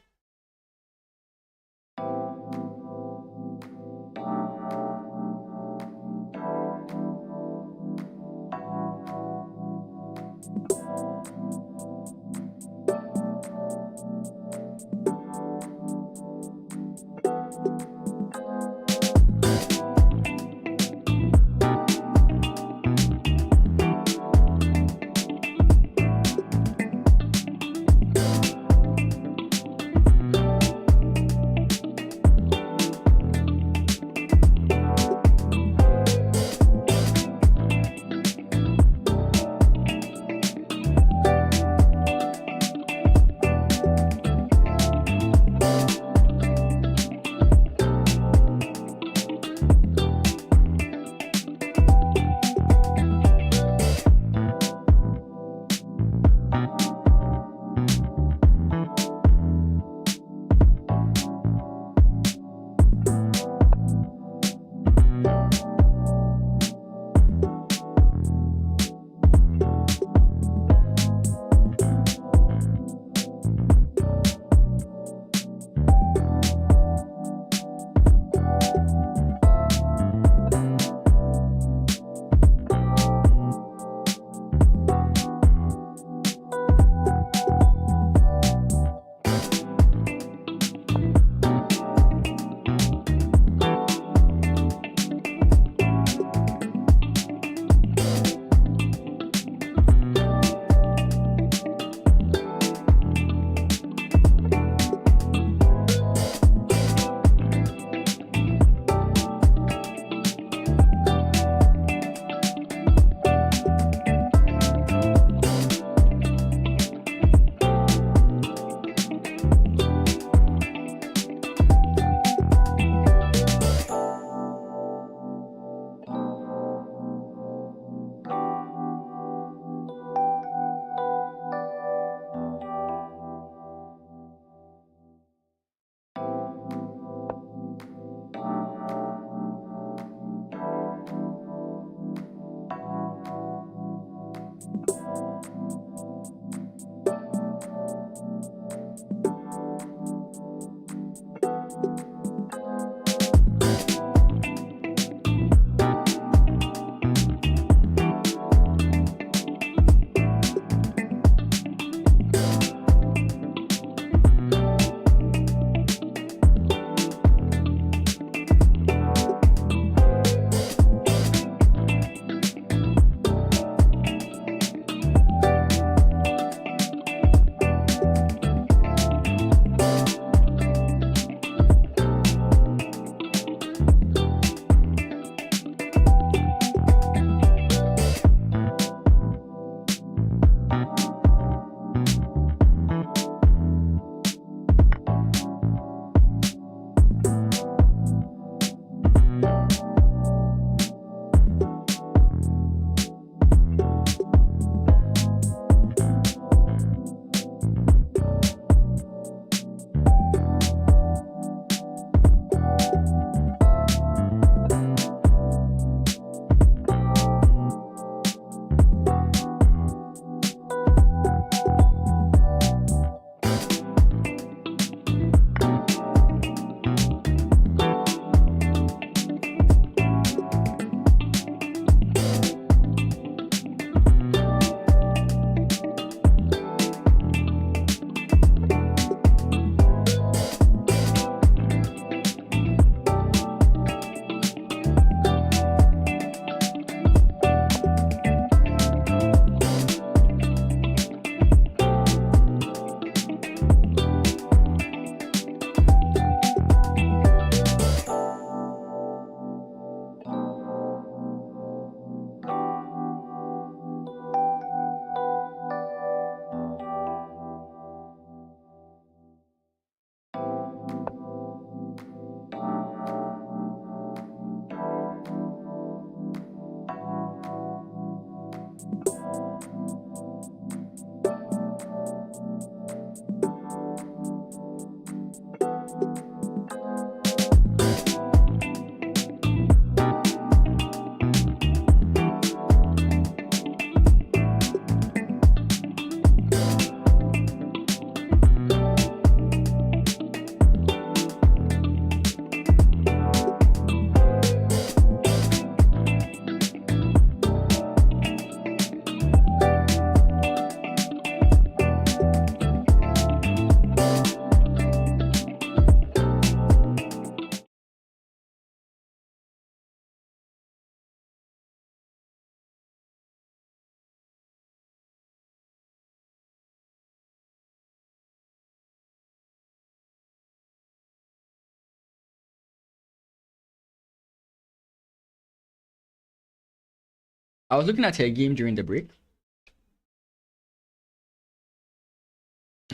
I was looking at her game during the break.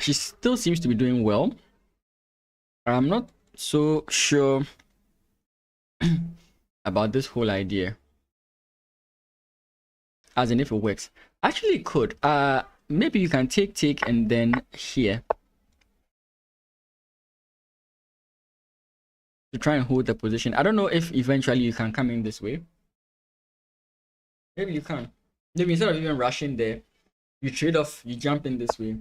She still seems to be doing well. I'm not so sure about this whole idea. As in if it works. Actually it could. Maybe you can take and then here. To try and hold the position. I don't know if eventually you can come in this way. Maybe you can. Maybe instead of even rushing there, you trade off, you jump in this way.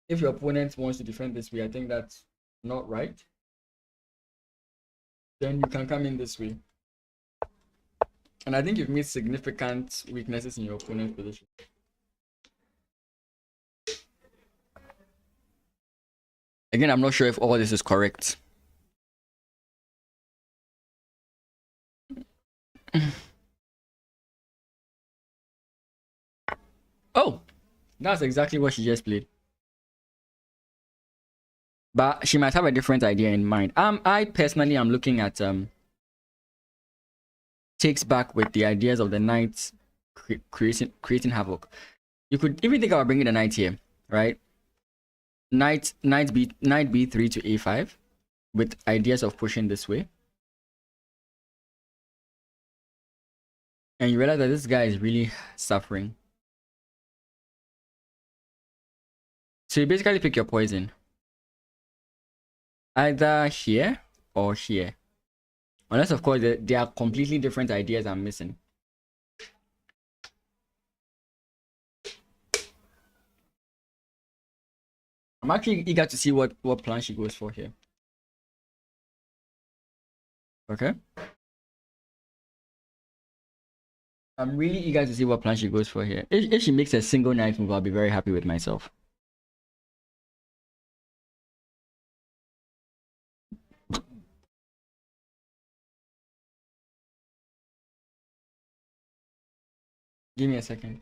If your opponent wants to defend this way, I think that's not right. Then you can come in this way. And I think you've made significant weaknesses in your opponent's position. Again, I'm not sure if all this is correct. Oh, that's exactly what she just played. But she might have a different idea in mind. I personally am looking at takes back with the ideas of the knight creating havoc. You could even think about bringing the knight here, right? Knight b3 to a5 with ideas of pushing this way. And you realize that this guy is really suffering. So you basically pick your poison. Either here or here. Unless, of course, there are completely different ideas I'm missing. I'm actually eager to see what plan she goes for here. Okay. I'm really eager to see what plan she goes for here. If she makes a single knight move, I'll be very happy with myself. Give me a second.